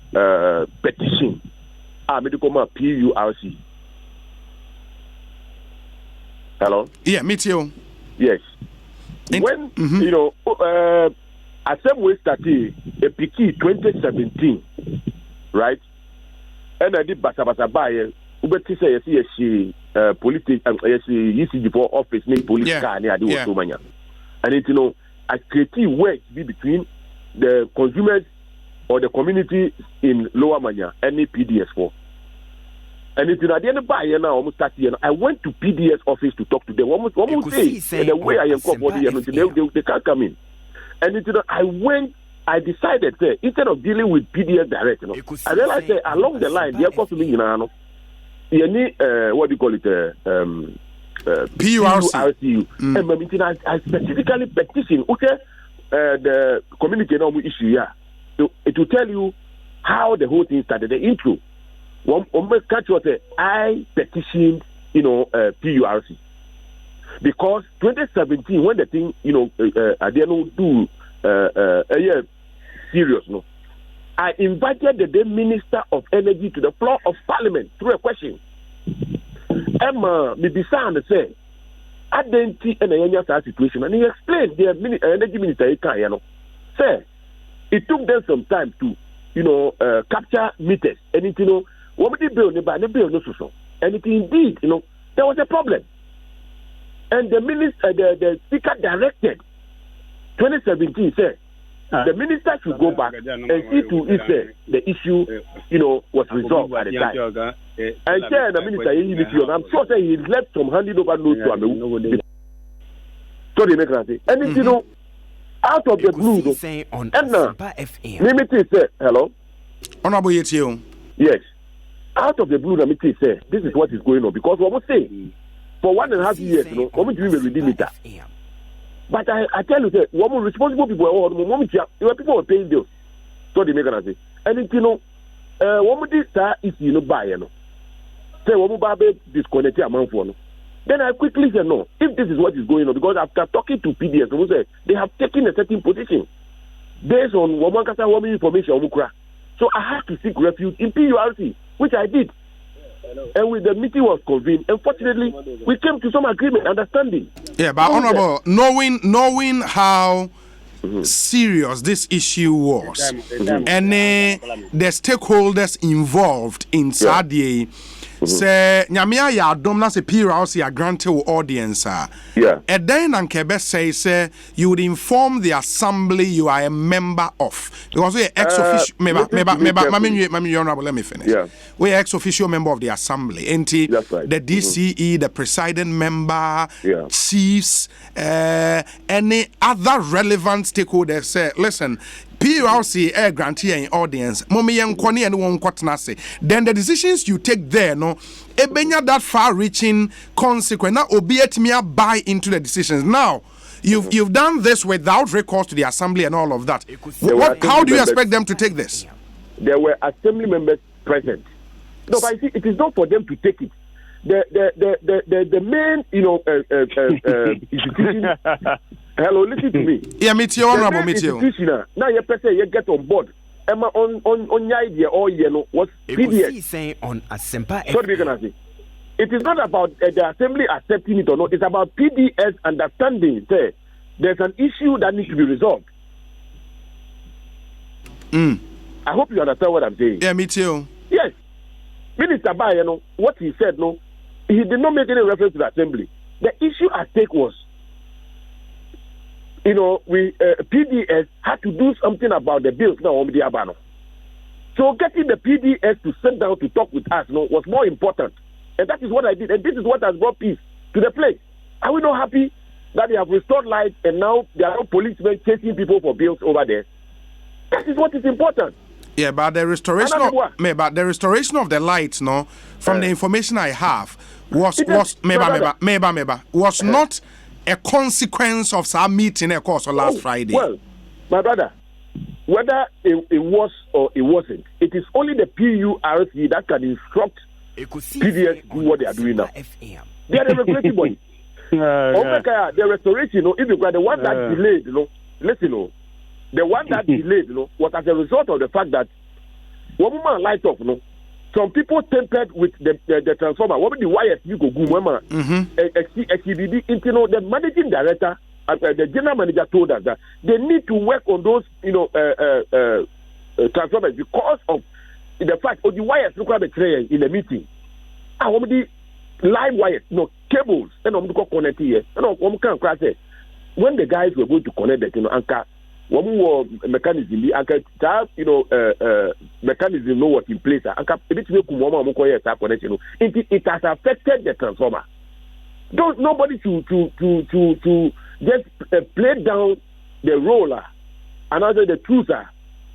petition. Medical PURC. Hello? Yeah, meet you. Yes. When, Assembly started a PK 2017, right? And I did Basa Baye, Ubeti say, yes, politics, yes, ECG for office, police car, near the Manya. And it, a creative way to be between the consumers or the community in Lower Manya and the PDS4. And it's in the end by now, almost start here. I went to PDS office to talk to them. Almost say the way I am called they can't come in. And it's I decided instead of dealing with PDS direct, I realized along the line, they're to me, you need what do you call it? PURCU. And I specifically petition the community issue here. So it will tell you how the whole thing started, the intro. I petitioned, PURC. Because 2017, when the thing, I didn't do serious, no. I invited the then Minister of Energy to the floor of Parliament through a question. Emma, Mibisa said, I didn't see any situation, and he explained the Energy Minister, say, it took them some time to, capture meters, and what did bill, and it indeed, there was a problem. And the minister, the speaker directed 2017 said the minister should go back and see to if the issue, was resolved at the time. And tell the minister, I'm sure that he left some handing over notes to Amewu. So they make that. And it's, out of the blue, and limited say, hello? Honorable Yetio. Yes. Out of the blue, limited say, this is what is going on. Because what we say, for 1.5 years, we will redeem it. But I tell you, one responsible people, people were paying bills. So they make an answer. And it's, one this is, buy, say, one buy disconnect amount for. Then I quickly said, no, if this is what is going on, because after talking to PDS, they have taken a certain position based on woman information. So I had to seek refuge in PURC, which I did. And when the meeting was convened, unfortunately, we came to some agreement, understanding. Yeah, but Honorable, knowing how serious this issue was, and the stakeholders involved in Sadie, say, Nyamia ya domna se PURC ya granted audience. Yeah. And then Ankebe say you would inform the assembly you are a member of. Because we are ex officio member, let me finish. Yeah. We are ex officio member of the assembly. And the DCE, the presiding member, chiefs, any other relevant stakeholders say, listen, PURC air grantee in audience. Then the decisions you take there, ebenya that far-reaching consequence. Now, obiet me buy into the decisions. Now, you've done this without recourse to the assembly and all of that. How do you expect them to take this? There were assembly members present. No, but it is not for them to take it. The main, institution. Hello, listen to me. Yeah, meet you, honorable, meet you. Now you get on board. Emma on your idea all was PDS on Asempa Fm. What are we gonna say? It is not about the assembly accepting it or not. It's about PDS understanding. There's an issue that needs to be resolved. I hope you understand what I'm saying. Yeah, me too. Yes, Minister Ba, what he said, he did not make any reference to the assembly. The issue at stake was, PDS had to do something about the bills now on the Abano. So getting the PDS to sit down to talk with us was more important. And that is what I did. And this is what has brought peace to the place. Are we not happy that they have restored light and now there are no policemen chasing people for bills over there? That is what is important. Yeah, but the restoration of the lights, from the information I have, was not a consequence of some meeting, of course, last Friday. Well, my brother, whether it was or it wasn't, it is only the PURC that can instruct PDS to do what they are doing now. They are the regulatory body. The restoration, if you got the one that delayed, listen, the one that delayed, was as a result of the fact that one woman light off, some people tempered with the transformer. What the wires you go the managing director, the general manager told us that they need to work on those, transformers because of the fact the wires look at the tray in the meeting. I want the live wires, cables, and I'm going to connect here. And I'm going to when the guys were going to connect it, anchor, one more mechanism, mechanism know what in place. It has affected the transformer. Nobody to just play down the roller and also the truther.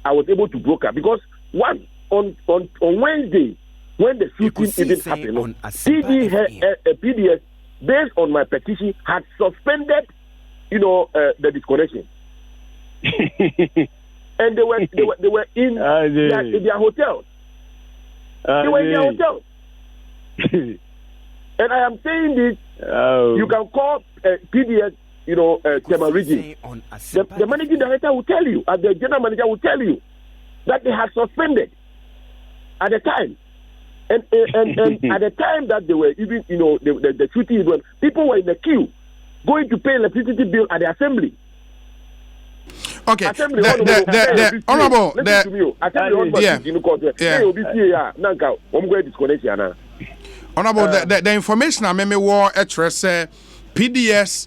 I was able to broker because one on Wednesday when the shooting didn't happen, PDS based on my petition had suspended, the disconnection. And they were in their hotels. They were in their hotels. And I am saying this. You can call PDS, Temarigi. The managing director will tell you, the general manager will tell you that they had suspended at the time. And at the time that they were even, the shooting, people were in the queue going to pay electricity bill at the assembly. Okay, Assembly honorable, Honorable, the information I remember war PDS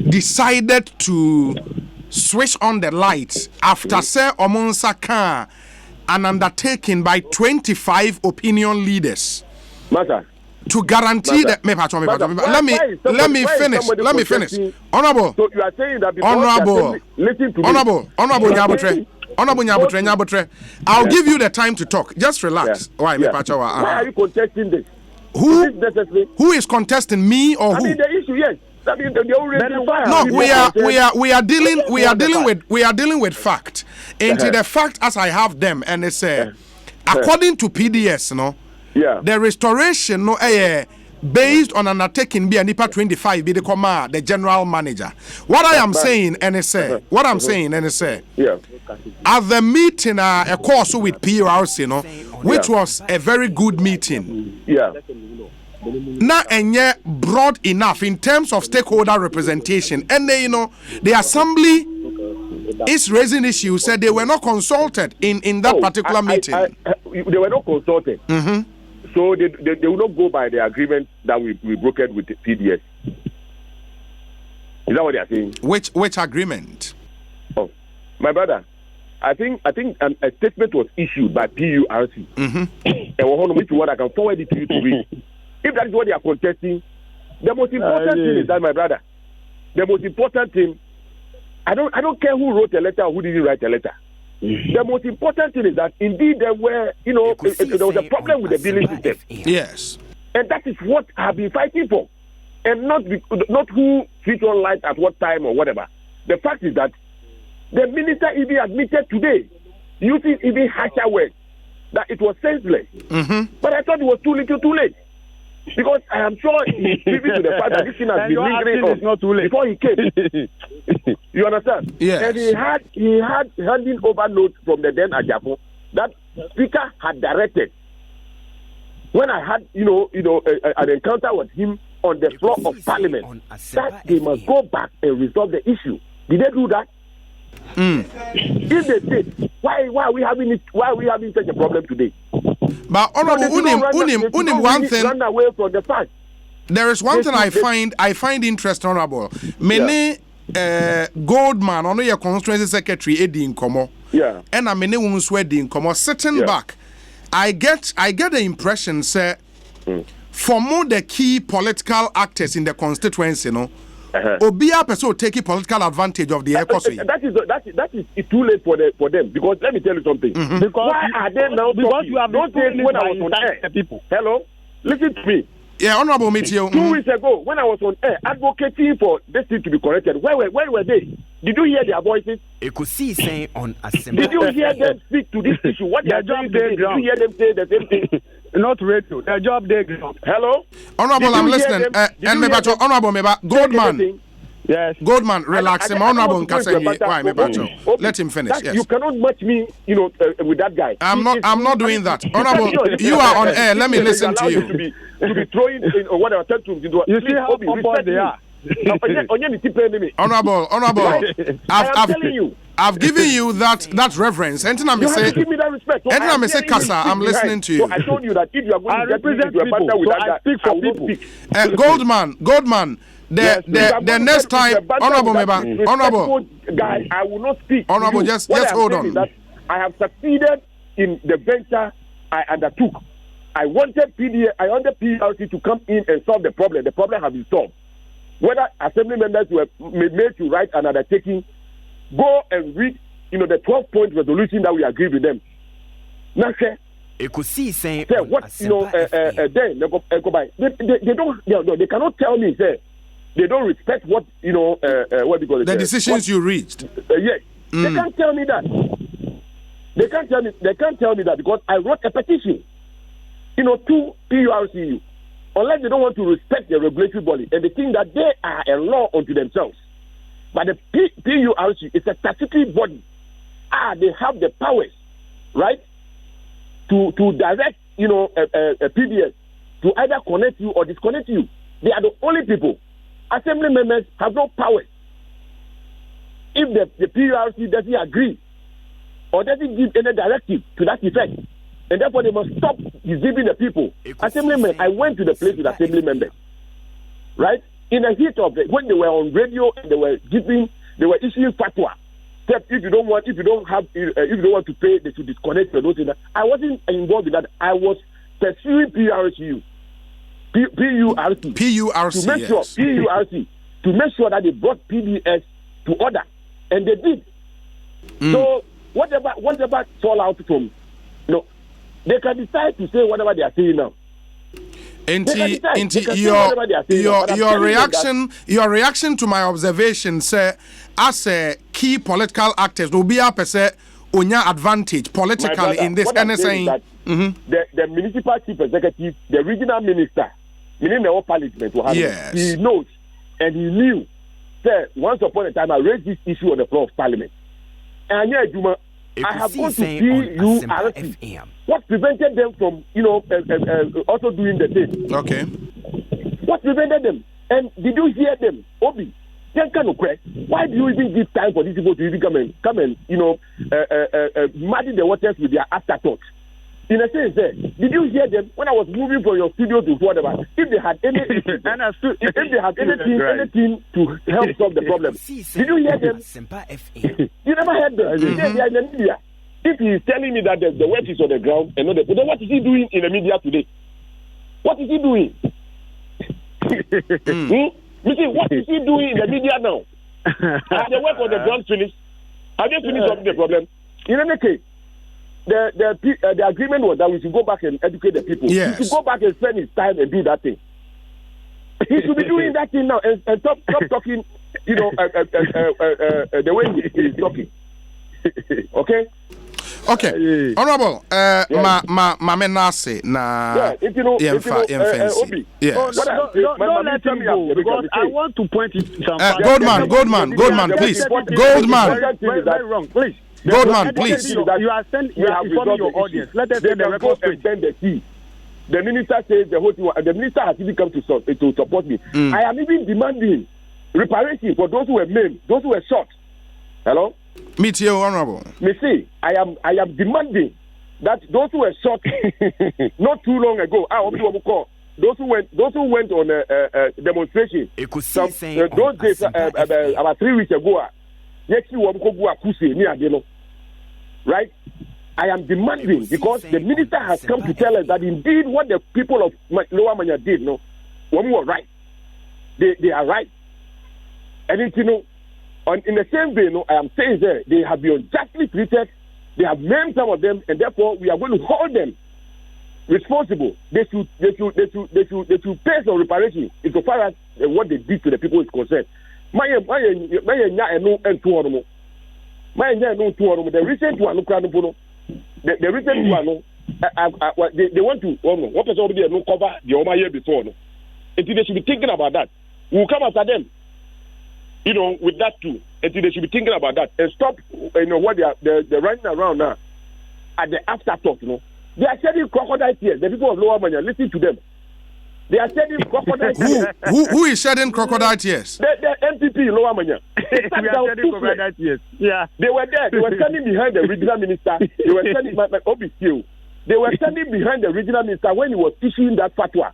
decided to switch on the lights after say Omonsa Khan an undertaking by 25 opinion leaders. Matter. To guarantee that let me finish. Honorable. So you are saying that listen to Honorable Nyabotre. I'll give you the time to talk. Just relax. Why are you contesting this? Who is contesting, me or who? I mean the issue, yes. I mean, we are dealing with fact. And the fact as I have them, and they say according to PDS, the restoration based on an undertaking be a NIPA 25 be the general manager. What I am saying, and it say, at the meeting, a course with PRC, which was a very good meeting. Not yet broad enough in terms of stakeholder representation, and the assembly is raising issues. Said they were not consulted in that particular meeting. They were not consulted. Mm-hmm. So they will not go by the agreement that we brokered with the PDS. Is that what they are saying? Which agreement? Oh, my brother, I think a statement was issued by PURC. Mm-hmm. And which one I can forward it to you to read. If that is what they are contesting, the most important thing is that, my brother, the most important thing, I don't care who wrote a letter or who didn't write a letter. The most important thing is that indeed there were, there was a problem with the billing system. Yes. And that is what I have been fighting for. And not who switched on light at what time or whatever. The fact is that the minister even admitted today, using even harsher words, that it was senseless. Mm-hmm. But I thought it was too little too late. Because I am sure he's privy to the fact that this thing has been lingering on before he came. You understand? Yes. And he had handing over notes from the then Ajabo that Speaker had directed. When I had an encounter with him on the floor of Parliament, that they must go back and resolve the issue. Did they do that? If they did, why are we having such a problem today? But honorable unim one thing. Run away from the fact. There is one thing I find interesting, honorable. Many Goldman, on your constituency secretary Eddie Nkomo. Yeah. And I many women Eddie Nkomo sitting back. I get the impression, sir, for more the key political actors in the constituency, Obia person taking political advantage of the economy. That is too late for them, because let me tell you something. Mm-hmm. Because why are they now talking? You have don't say when I was on air. People. Hello, listen to me. Yeah, honorable Mitchell. 2 weeks ago, when I was on air advocating for this thing to be corrected, where were they? Did you hear their voices? Did you hear them speak to this issue? What their job they did you hear them say the same thing? Not radio. Their job they ground. Hello? Honorable, I'm listening. And honorable, Goldman. Yes. Goldman, relax him. Honorable, let him finish. Yes. You cannot match me, with that guy. I'm not doing that. Honorable, you are on air. Let me listen to you. To be throwing in whatever. You see how poor they are. Honorable, I'm telling you. I've given you that reference. And you have to give me that respect. And say Kasa, I'm listening to you. So I told you that if you are going to get me into a partner with that guy, I speak for people. Goldman, the next time, honorable guy, I will not speak. Honorable, just hold on. That I have succeeded in the venture I undertook. I wanted PRC to come in and solve the problem. The problem has been solved. Whether assembly members were made to write an undertaking, go and read, the 12-point resolution that we agreed with them. Now, what then they go by. They don't. They cannot tell me. They don't respect what what do you call it? The decisions you reached. Yes, they can't tell me that. They can't tell me that because I wrote a petition, to PURCU. Unless they don't want to respect the regulatory body and they think that they are a law unto themselves. But the PURC is a statutory body. They have the powers, right, to direct, a PBS to either connect you or disconnect you. They are the only people. Assembly members have no powers. If the PURC doesn't agree or doesn't give any directive to that effect, and therefore they must stop deceiving the people. Assemblymen, I went to the place with assembly members, right? In the heat of it, when they were on radio and they were issuing fatwa. If you don't want to pay, they should disconnect the notice. I wasn't involved in that. I was pursuing PURC to make sure that they brought PBS to order, and they did. So whatever fallout from, they can decide to say whatever they are saying now. Your reaction to my observation, sir, as a key political actors will be up as a unya advantage politically in this NSA. The municipal chief executive, the regional minister, meaning the whole parliament, yes, he knows and he knew. Sir, once upon a time I raised this issue on the floor of parliament. And I have gone to PURC. What prevented them from, also doing the same? Okay. What prevented them? And did you hear them? Obi, why do you even give time for these people to even come and muddy the waters with their afterthoughts? In a sense, did you hear them when I was moving from your studio to whatever? If they had anything to help solve the problem, did you hear them? You never heard them. They are in the media. If he is telling me that the work is on the ground and not then what is he doing in the media today? What is he doing? You see, what is he doing in the media now? Has the work on the ground finished? Have they finished solving the problem? In any case, the agreement was that we should go back and educate the people. Yes. He should go back and spend his time and do that thing. He should be doing that thing now and stop talking, the way he is talking. Okay? Okay. Honorable, Mamenase na Obi. Yes. Don't let him go because I want to point it some Goldman, please. Goldman. Very wrong, please. Goldman, please. You are informing your audience. Let us get the record straight. The minister says the whole thing. The minister has even come to support me. I am even demanding reparation for those who were maimed, those who were shot. Hello? Meet you, Honorable. Me see, I am demanding that those who were shot not too long ago. Those who went on a demonstration. Those days about 3 weeks ago. Right? I am demanding because the minister has come to tell us that indeed what the people of Lower Manya did, when we were right, they are right. And in the same way, I am saying that they have been unjustly treated. They have named some of them, and therefore we are going to hold them responsible. They should pay some reparation insofar as what they did to the people is concerned. The recent one, the recent one, they want to what person over there no cover the Oma year before. Until they should be thinking about that. We'll come after them, with that too. Until they should be thinking about that and stop, what they're running around now at the afterthought. They are shedding crocodile tears. The people of Lower Manya, listen to them. They are shedding crocodile tears. Who is shedding crocodile tears? The MPP in Lower Manya. We are shedding crocodile tears. Yeah. They were there. They were standing behind the regional minister. They were standing They were standing behind the regional minister when he was issuing that fatwa.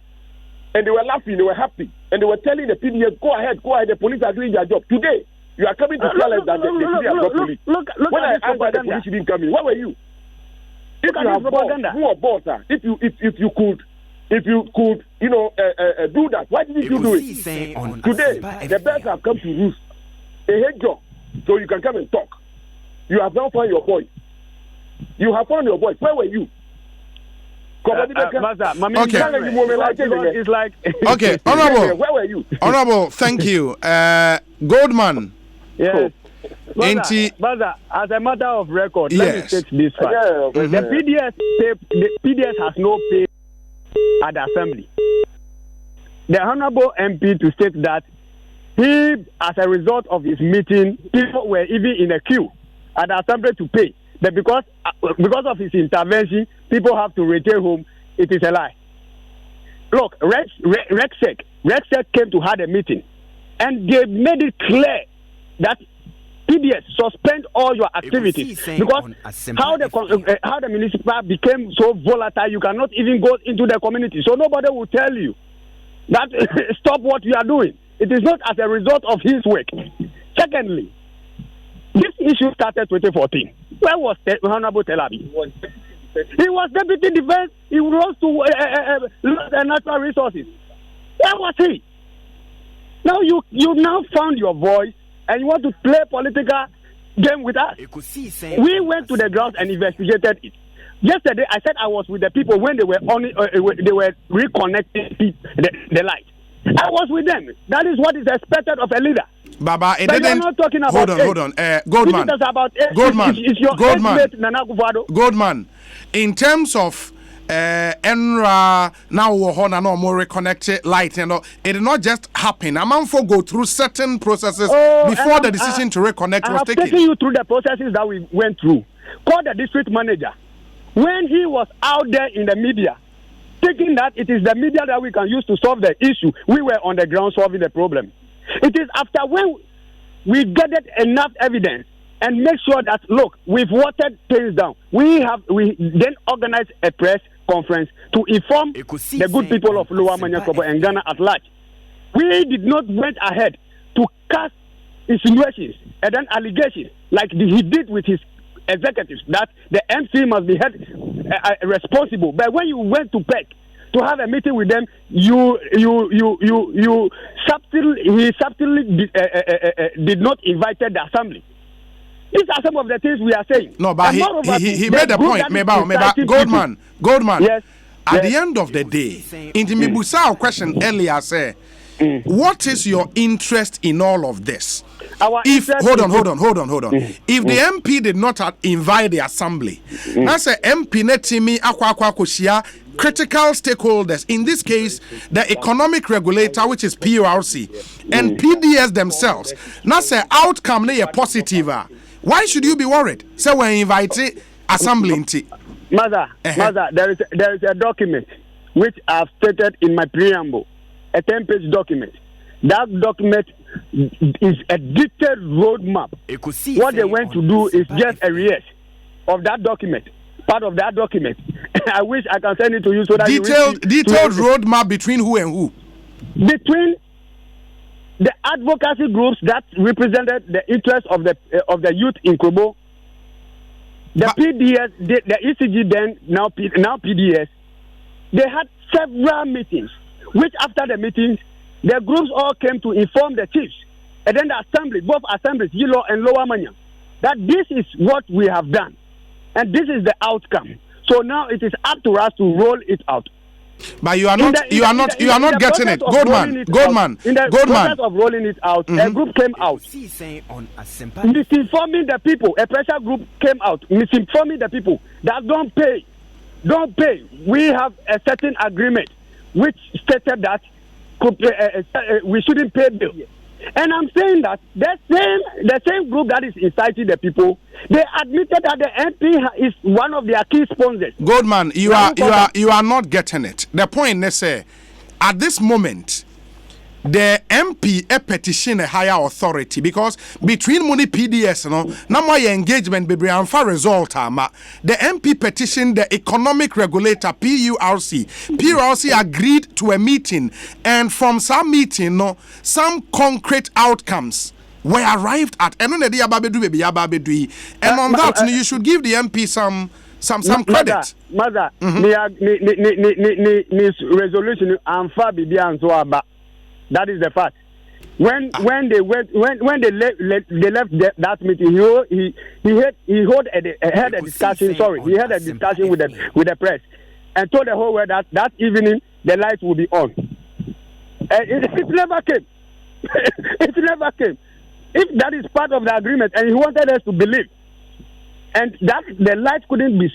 and they were laughing, they were happy, and they were telling the PDS, go ahead, the police are doing their job. Today, you are coming to tell us that the PDS are not police. Look when I asked why the police didn't come in, where were you? If you have propaganda, who are boss, if you could, do that, why didn't you do it? Today, the birds have come to roost. They hate job, so you can come and talk. You have now found your voice. Where were you? Okay, it's like okay, honorable. Where were you? Honorable, thank you. Goldman. Yes. Brother, as a matter of record, let me state this fact. The PDS has no pay at the assembly. The honorable MP to state that he, as a result of his meeting, people were even in a queue at the assembly to pay. But because of his intervention, people have to return home. It is a lie. Look, Rexec came to have a meeting, and they made it clear that PDS suspend all your activities because how the municipal became so volatile, you cannot even go into the community. So nobody will tell you that stop what you are doing. It is not as a result of his work. Secondly, this issue started 2014. Where was Honorable Telabi? He was deputy defense. He rose to natural resources. Where was he? Now you now found your voice and you want to play political game with us. We went to the ground and investigated it. Yesterday, I said I was with the people when they were reconnecting the light. I was with them. That is what is expected of a leader. Baba, but didn't. Not talking about hold on. Goldman. Goldman. In terms of Enra now no more reconnected light and all, it did not just happen. A man for go through certain processes before the decision to reconnect was taken. I'm taking you through the processes that we went through. Call the district manager when he was out there in the media, thinking that it is the media that we can use to solve the issue. We were on the ground solving the problem. It is after when we gathered enough evidence and make sure that look, we've watered things down. We then organized a press conference to inform the good people of Lower Manyakobo and Ghana at large. We did not went ahead to cast insinuations and then allegations like he did with his executives that the MC must be held responsible. But when you went to PEC to have a meeting with them, he subtly did not invite the assembly. These are some of the things we are saying. No, but he made a point. Goldman. Yes. At the end of the day, in the Mibusao question earlier, say, what is your interest in all of this? Hold on. If the MP did not invite the assembly, that's a MP netimi akwa koshia critical stakeholders. In this case, the economic regulator, which is PURC, and PDS themselves. That's a outcome they are positive. Why should you be worried? So we invite assembly. Mother, there is a document which I've stated in my preamble, a 10-page document. That document is a detailed roadmap. What they went to do is just a rehash of that document. Part of that document. I wish I can send it to you so that detailed roadmap between who and who? Between the advocacy groups that represented the interests of the youth in Kobo, the PDS, the ECG then now PDS. They had several meetings, which after the meetings, the groups all came to inform the chiefs, and then the assembly, both assemblies, Yilo and Lower Manya, that this is what we have done, and this is the outcome. So now it is up to us to roll it out. But you are not getting it, Goldman. In the process of rolling it out, a group came out misinforming the people. A pressure group came out misinforming the people that don't pay. We have a certain agreement which stated that we shouldn't pay bills. And I'm saying that the same group that is inciting the people, they admitted that the MP is one of their key sponsors. Goldman, you are not getting it. The point is, at this moment, the MP a petition a higher authority because between money PDS no na my engagement be and for result ama the MP petitioned the economic regulator PURC agreed to a meeting, and from some meeting no some concrete outcomes were arrived at, and on the ababedu, and on that you should give the MP some credit. Mother, resolution and far that is the fact. When they left that meeting, he had a discussion. Sorry, he had a discussion with the press and told the whole world that evening the lights will be on. It never came. It never came. If that is part of the agreement, and he wanted us to believe, and that the lights couldn't be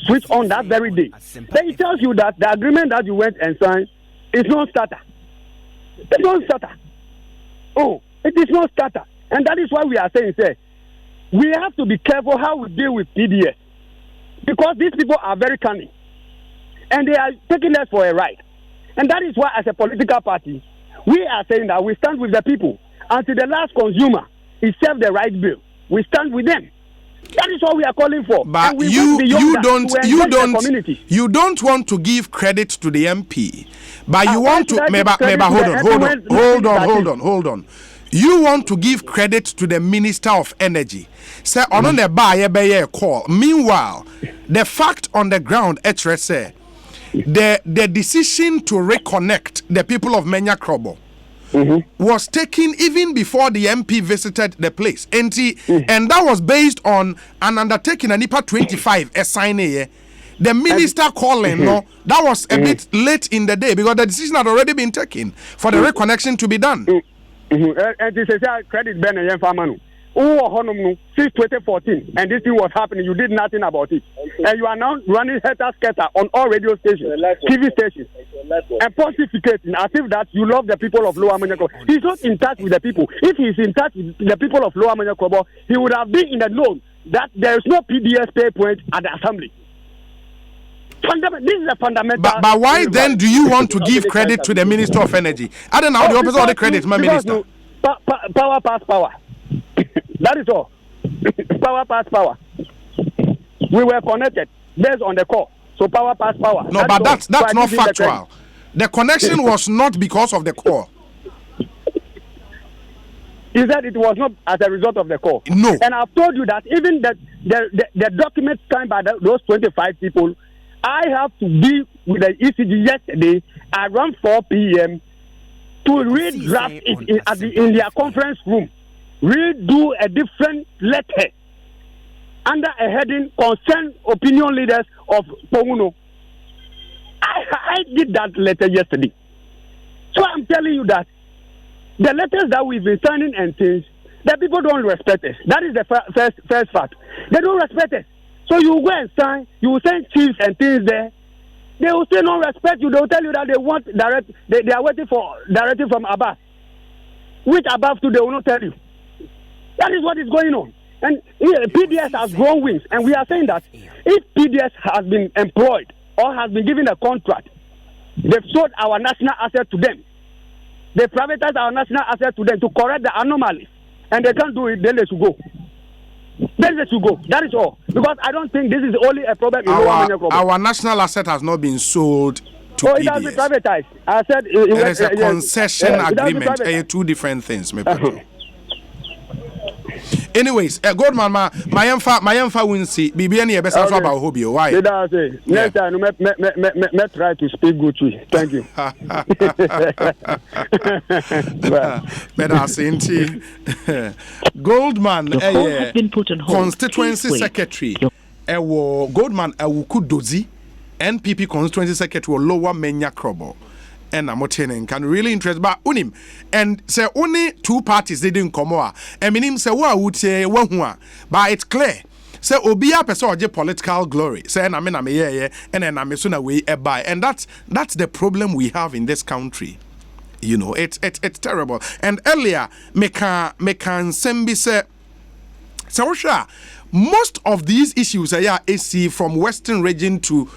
switched on that very day, then he tells you that the agreement that you went and signed is non-starter. It's non-starter. Oh, it is non-starter. And that is why we are saying, we have to be careful how we deal with PDS. Because these people are very cunning. And they are taking us for a ride. And that is why, as a political party, we are saying that we stand with the people. Until the last consumer is served the right bill, we stand with them. That is what we are calling for. But you don't want to give credit to the MP, but you want to hold on. You want to give credit to the Minister of Energy. Say on the buy call. Meanwhile, the fact on the ground, say the decision to reconnect the people of Menya Krobo was taken even before the MP visited the place. And that was based on an undertaking, an IPA 25 assignee. The minister calling, no, that was a bit late in the day because the decision had already been taken for the reconnection to be done. And this is a credit Ben and Famanu. Since 2014, and this thing was happening, you did nothing about it. And you are now running scatter on all radio stations, TV stations, and pontificating as if that you love the people of Lower Manyako. He's not in touch with the people. If he's in touch with the people of Lower Manyako, he would have been in the know that there is no PDS pay point at the assembly. This is a fundamental. But why then do you want to give credit to the Minister of Energy? I don't know the opposite of the credit, my minister. Power pass power. That is all. Power pass power. We were connected based on the call. So power pass power. No, but that's not factual. The connection was not because of the call. He said it was not as a result of the call. No. And I've told you that even the documents signed by those 25 people, I have to be with the ECG yesterday around 4 p.m. to redraft it in their conference room. Redo a different letter under a heading concern opinion leaders of Ponguno. I did that letter yesterday. So I'm telling you that the letters that we've been signing and things, that people don't respect us. That is the first fact. They don't respect us. So you go and sign, you will send chiefs and things there. They will still not respect you. They will tell you that they want they are waiting for directive from above. Which above too, they will not tell you. That is what is going on. And PDS has grown wings. And we are saying that if PDS has been employed or has been given a contract, they've sold our national asset to them. They privatized our national asset to them to correct the anomalies. And they can't do it, then they should go. Then they should go. That is all. Because I don't think this is only a problem in our national asset has not been sold to PDS. It has been privatized. I said there is a concession agreement. Two different things. Anyways, Goldman, my emfa winsi. Bibi any best answer about hobby. Why? Next time, me try to speak good to you. Thank you. Goldman, constituency secretary. Goldman, Dozi, NPP constituency secretary, Lower Menya Krobo. And I'm can really interest but unim and say only two parties didn't come out. And meaning say what would say one but it's clear. Say obia person political glory. Say and I'm and then I'm soon away by and that's the problem we have in this country. You know, it's terrible. And earlier me can sembi say so sure most of these issues are AC from Western region to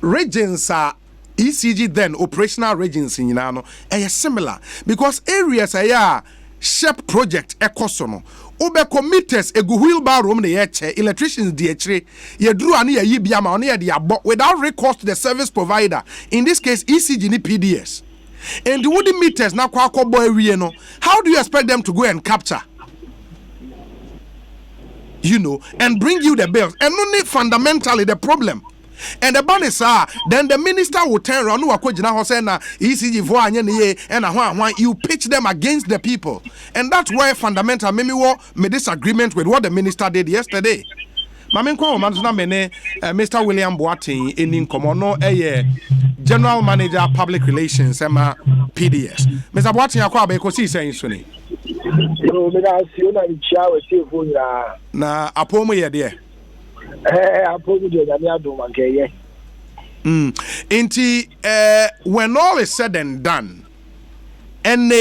regions are ECG then operational regions in Yinano similar because areas are SHEP project ekosono obeko meters egu wheelbarrow na yeche electricians di echire ye duru ani ye bia ma ono ye de abo without recourse to the service provider, in this case ECG ni PDS, and the wooden meters na kwa akobo awie no, how do you expect them to go and capture, you know, and bring you the bills? And only fundamentally the problem. And the ban is then the minister will turn around ECG for and you pitch them against the people. And that's why fundamental made disagreement with what the minister did yesterday. Mr. William Boateng in Komono, General Manager Public Relations, PDS. Mr. Boateng, na apomo ye de when all is said and done, and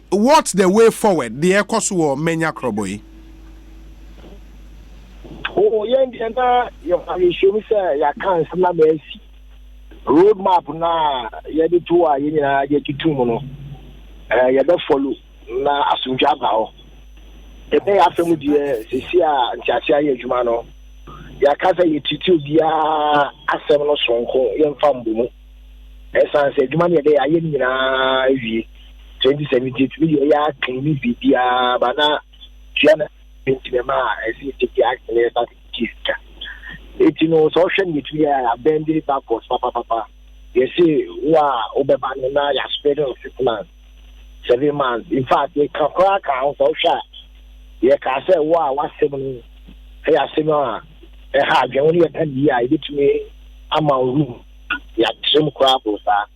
what's the way forward? The Ecosu Menya Kroboy. Oh, yeah, you show me, sir, you can't see roadmap na yedi tuwa yini na yedi tumuno yedi follow na asunjaba o ebe ya femu die sisi a ntiatia ye adwuma no ya kasa ye titi bia asem no sonko ye mfa mbomu esan se adwuma ne de aye nyina ewie 2017 video ya klini bibia bana tiana pintima esi tiki akle statistika it no social media abandoned backwards papa you see wa obeba na ya spread of 6 months 7 months, in fact they can crack out social ye ka say wa wasem hey asema ha gani ya dia ibitumi ama room ya trim crap osa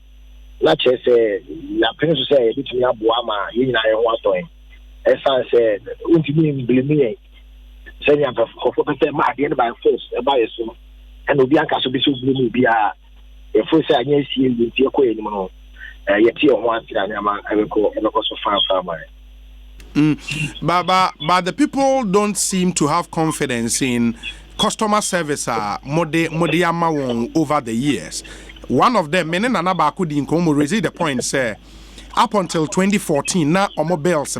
na che say na prince say ibitumi aboa ma ye nyina ye ho aton esan say untimi blame say ya for say ma dey by force e ba yeso and obi anka so be so blame bia e for say anya sie ndi ekọ enim no ye tie ho atira na ma ebeko so fa ma. But the people don't seem to have confidence in customer service modiama over the years. One of them, Menen Anabaku Dinkomo, raised the point, say, up until 2014, na mobiles,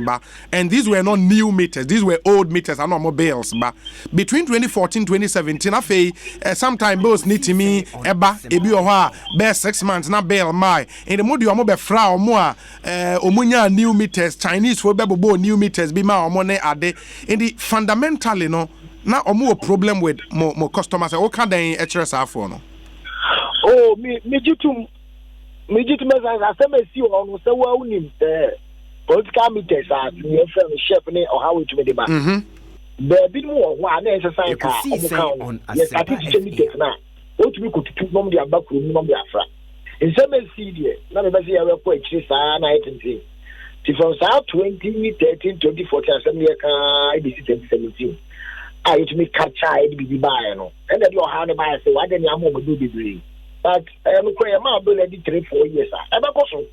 and these were not new meters, these were old meters and mobiles. Between 2014 2017, I feel sometime both need to me eba ebi best 6 months na bail my in the modi omo fra omo omunya new meters Chinese for bebo new meters be ma omo ne ade in the fundamentally no na omo problem with more customers o kan den HRS for no. Oh me jitum I see on so well political meters are near from chef or how it may be back. There be more one exercise on artificial meters now. What we could to them their back room on their front. In some CD, none of us here were quite chase night and thing. From South 2013, 2014, assembly 2017. I to me catch I be by no. And that your hand by say, why then you are more do be. But I am quite a man, but 3-4 years. I don't so.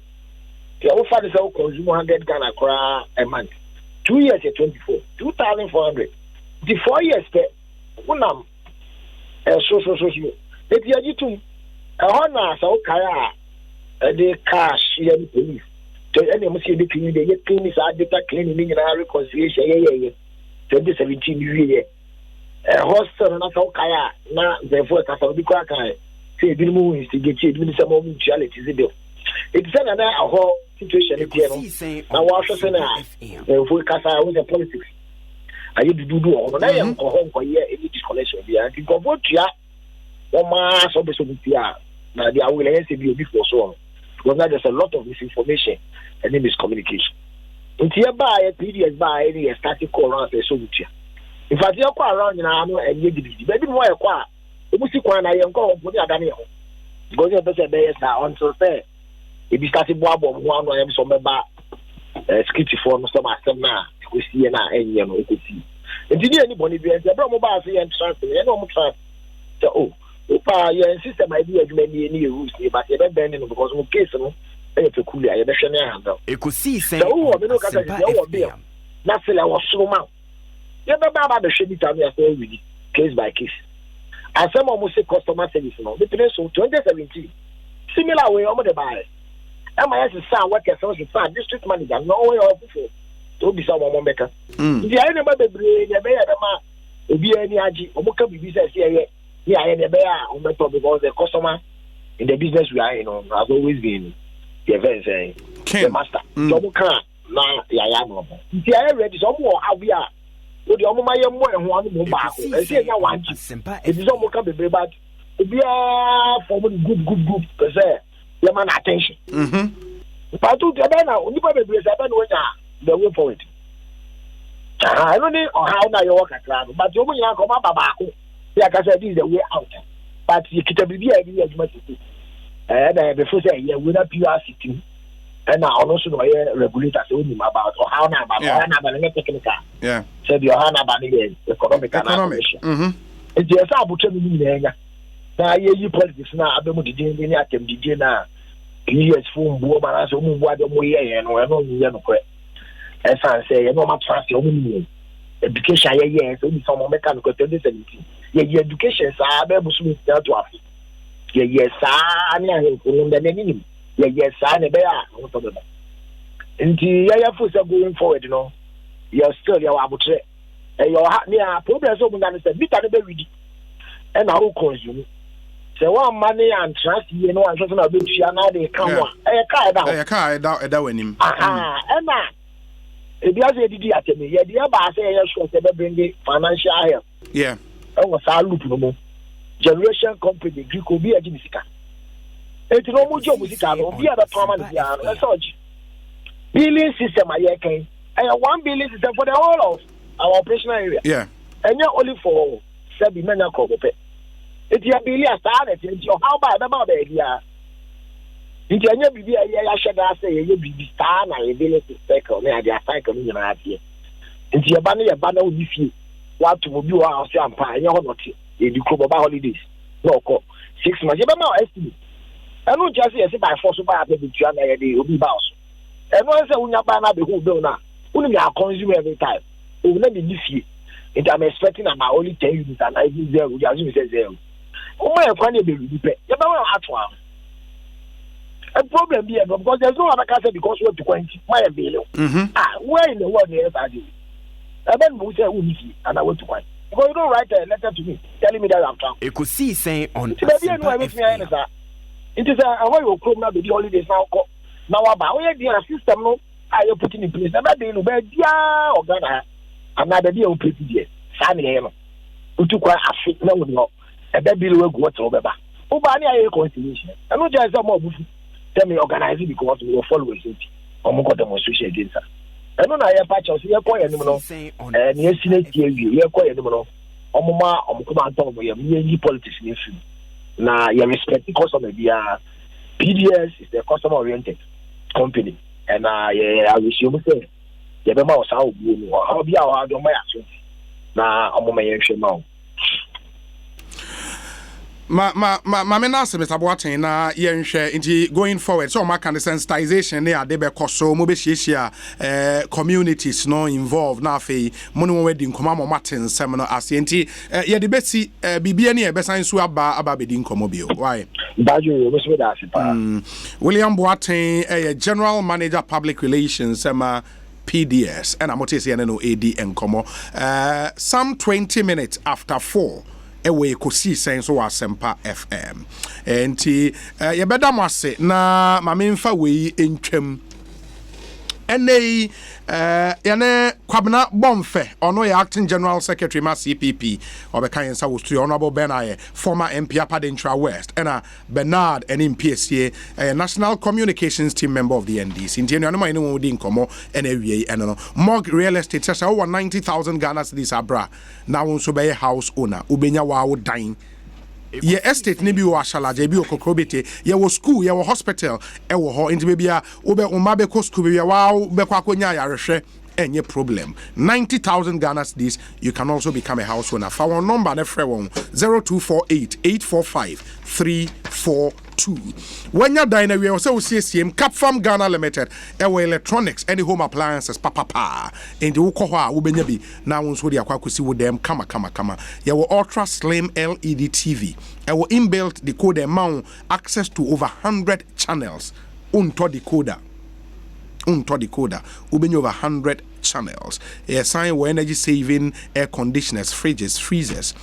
The offer is our consumer 100 Ghana a month. 2 years at 24, 2,400. The 4 years, so. If you are to a honor, so the cash, and police. To any must be clean, the clean are data cleaning in our reconciliation. 2017 year. A hostel and a kaya, now therefore, Catholic. Say the moon is to get you some mutualities. It's another whole situation. Now, what was with the politics? I need to do all. I am home for year any disconnection. I think of what you are. One mass of the now they will answer you before so on. Because now there's a lot of misinformation and miscommunication. Until by a PDS by any static call around the Soviet. In fact, you're quite around and you did it. Maybe more quiet. When I am going for the Daniel, because you're better now until fair. If you started one I am some about skitty form, some now, we see an eye, we could see. And did anybody be a mobile and transfer? I don't trust. So, your sister might be as many rules, but you're bending because of case, it's a cool eye, you could see, say, oh, nothing I was so much. You're about the shady time, case by case. And some almost say customer service now. The place of 2017, similar way omo de buy am I say say workers so say district manager no way of to be some omo meka if you any bebre dey be ya ma obi ani agi omo ka bibi say say here I dey be ya omo to because the customer in the business we are in has always been the event saying the master so omo kan na ya no if you are ready so omo awia o de omo maye mo ehun anu mo ba ko e say na wanji it is omo ka bebre but obi for good say your man attention but to the na onipa bebre say na wonya the way forward I don't know how na you work at but omo nya ko ma baba ko ya ka say this is the way out but you kita bibi e bi aduma titi na before say yeah we na pure city and also no regulators say we about how na technical so the how na about economic it's just about to me na na ye politics na abemu didi ni atem didi na years for mbuo bara so mbuo ade mo ye no no kwe esan say ye no ma trust o mu education ye so bi some make an ko 2017 ye education sa abebu so mi to afi ye sa ni ahe ko no de ni ye sa ne be a no to be nti ye fu say going forward no you still you abutre your ni a problem so mu na say bita ne be widi and how consume say one money and trust you know and so na be tua na dey kan wa e ka da wanim and na e bia say didi atemi ye dey ba say ye sure say be bring financial help e was a loop no generation company gree ko bi agini sika e ti no mo job sika no bi ada permanent ya no search billing system aye kan e 1 billion system for the whole of our operational area and you only for sebi menya ko be it ya billion asa na ti how ba be ma be dia nti anya bibi ya sheda say ye bibi star na ye billion cycle na dia cycle ni na ade nti ya ba na obi fie what will be our sampa anya ho not e di ko baba holidays no ko 6 months ye be ma estimate anu just say by force by be tua na ye dey obi ba so enu say unya ba na be hu be na unu ya consume every time o na be fie and I'm expecting about only 10 units and I give 0 you assume say 0 o ma e kwa na be repair ye be wa ato am a problem here because there's no other case because we to quench my bill where in the world is that I then we say we need and I want to quench because you don't write a letter to me telling me that I'm wrong you could see saying on Asempa Fm it is a way you come now the holidays now about where the system no are you putting in place na be no be dia organa another day operate there sani e no utukwa afi na wo no e be bill we go to obeba oba ni aye conciliation e no just say mo bufu tell me organize it because we will follow it omo ko demonstration against her e no na ye patch us ye ko ye nim no ni esine tie wi ye ko ye nim no omo ma omo ko ma nton mo ye ni politics ni fi na ye respect the customer bia PDS is a customer oriented company and I wish you say ye be ma o sa obu no o bia o ado ma ya so na omo ma ye hwe ma o ma me na Mr. Boateng na ye nhwe nti going forward so ma kan sensitization ne ade be koso mo be hihia communities no involved na afei mo ne wadi nkoma mo maten sem no ase nti ye de besi bibia ne ye be san so aba be di nkomo bio why bajo we so da sipa William Boateng General Manager Public Relations sema PDS and amotesi no AD enkomo some 20 minutes after 4 ewe kosi sen so Asempa FM enti ye beda mo ase na ma memfa we entwam enei yane Kwabena Bomfe ono ya acting general secretary ma CPP obeka yensa wo studio honorable Benaye former MP Apadentra West and Bernard and MPSA national communications team member of the NDC enti enu ma ene wodi nkomo ene wie ene no Mog real estate say over 90,000 Ghana cedis abra na won so be house owner ubenya wa dan ye estate ne bi wo ashalaje bi okokrobete ye wo school ye wo hospital e wo ho enti be bia wo be umma be ko school be wa be kwa konya yarehwe any problem. 90,000 Ghana cedis, you can also become a house owner. For our number, 0248 845 342. When you're dining, we also see CM Cap Farm Ghana Limited, our electronics, any home appliances, papa, and the Ukoha, Ubenyabi, now on Sudi Aquakusi with them, kama. Your Ultra Slim LED TV, our inbuilt decoder mount, access to over 100 channels, unto decoder, Ubenyo over 100 channels. A sign where energy saving air conditioners, fridges, freezers.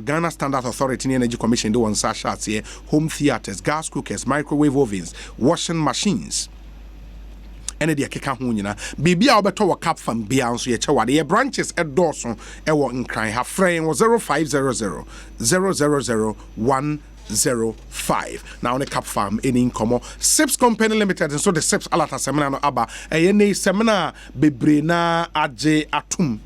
Ghana Standard Authority Energy Commission do on sachets here, home theaters, gas cookers, microwave ovens, washing machines. And the keka ho nyina bibia obeto wo cap fam bia nso ye chewade ye branches edoso e wo nkran ha frame wo 0500 000 105 now on the cap farm in Incomo Sips Company Limited and so the Sips alata seminar no aba ne seminar bebre na age atum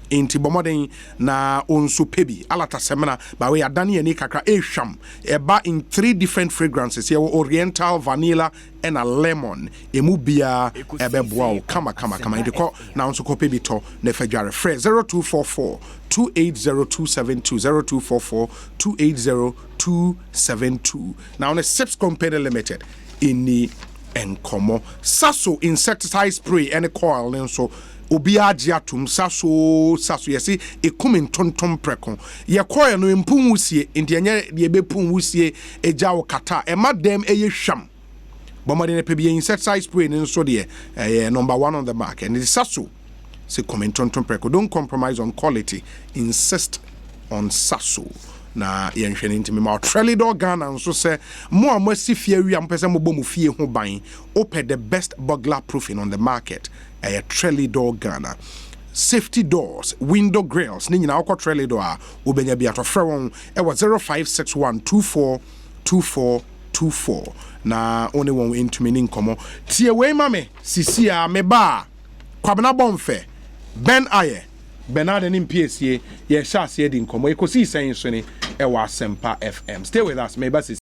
inti bomoden na onso pebi alata semana ba we adani ani kakra ehwam eba in 3 different fragrances here oriental vanilla and a lemon emu bia ebeboa kama indiko na onso ko pebi to na fadware frɛ 0244 280272 0244 280272 now on the Sips Company Limited in Enkomo Sasso insecticide spray and coil and so obia agiatum saso yesi ekumin tonton preko ye koye no empum wusie ndianye de bepum wusie eja wo kata e madem eye hwam bomade ne pebie insecticide spray ne so de number 1 on the market and it is saso se ekumin tonton preko. Don't compromise on quality, insist on saso na yenhwene ntimi ma Trelidor Ghana nso se mo amasifie wi ampese mo bomu fie ho ban open the best burglar proofing on the market a Trelidor Ghana. Safety doors, window grills, ni nyina akọ Trelidor a obenya bi atofre won e wa 0561242424 na one won intimi ni nkomo tie we mame sisi a me ba kwabena bomfe Ben Aye Bernard and MPSA, yes, shall see it in Como. You could see saying Sunny, Asempa FM. Stay with us, maybe.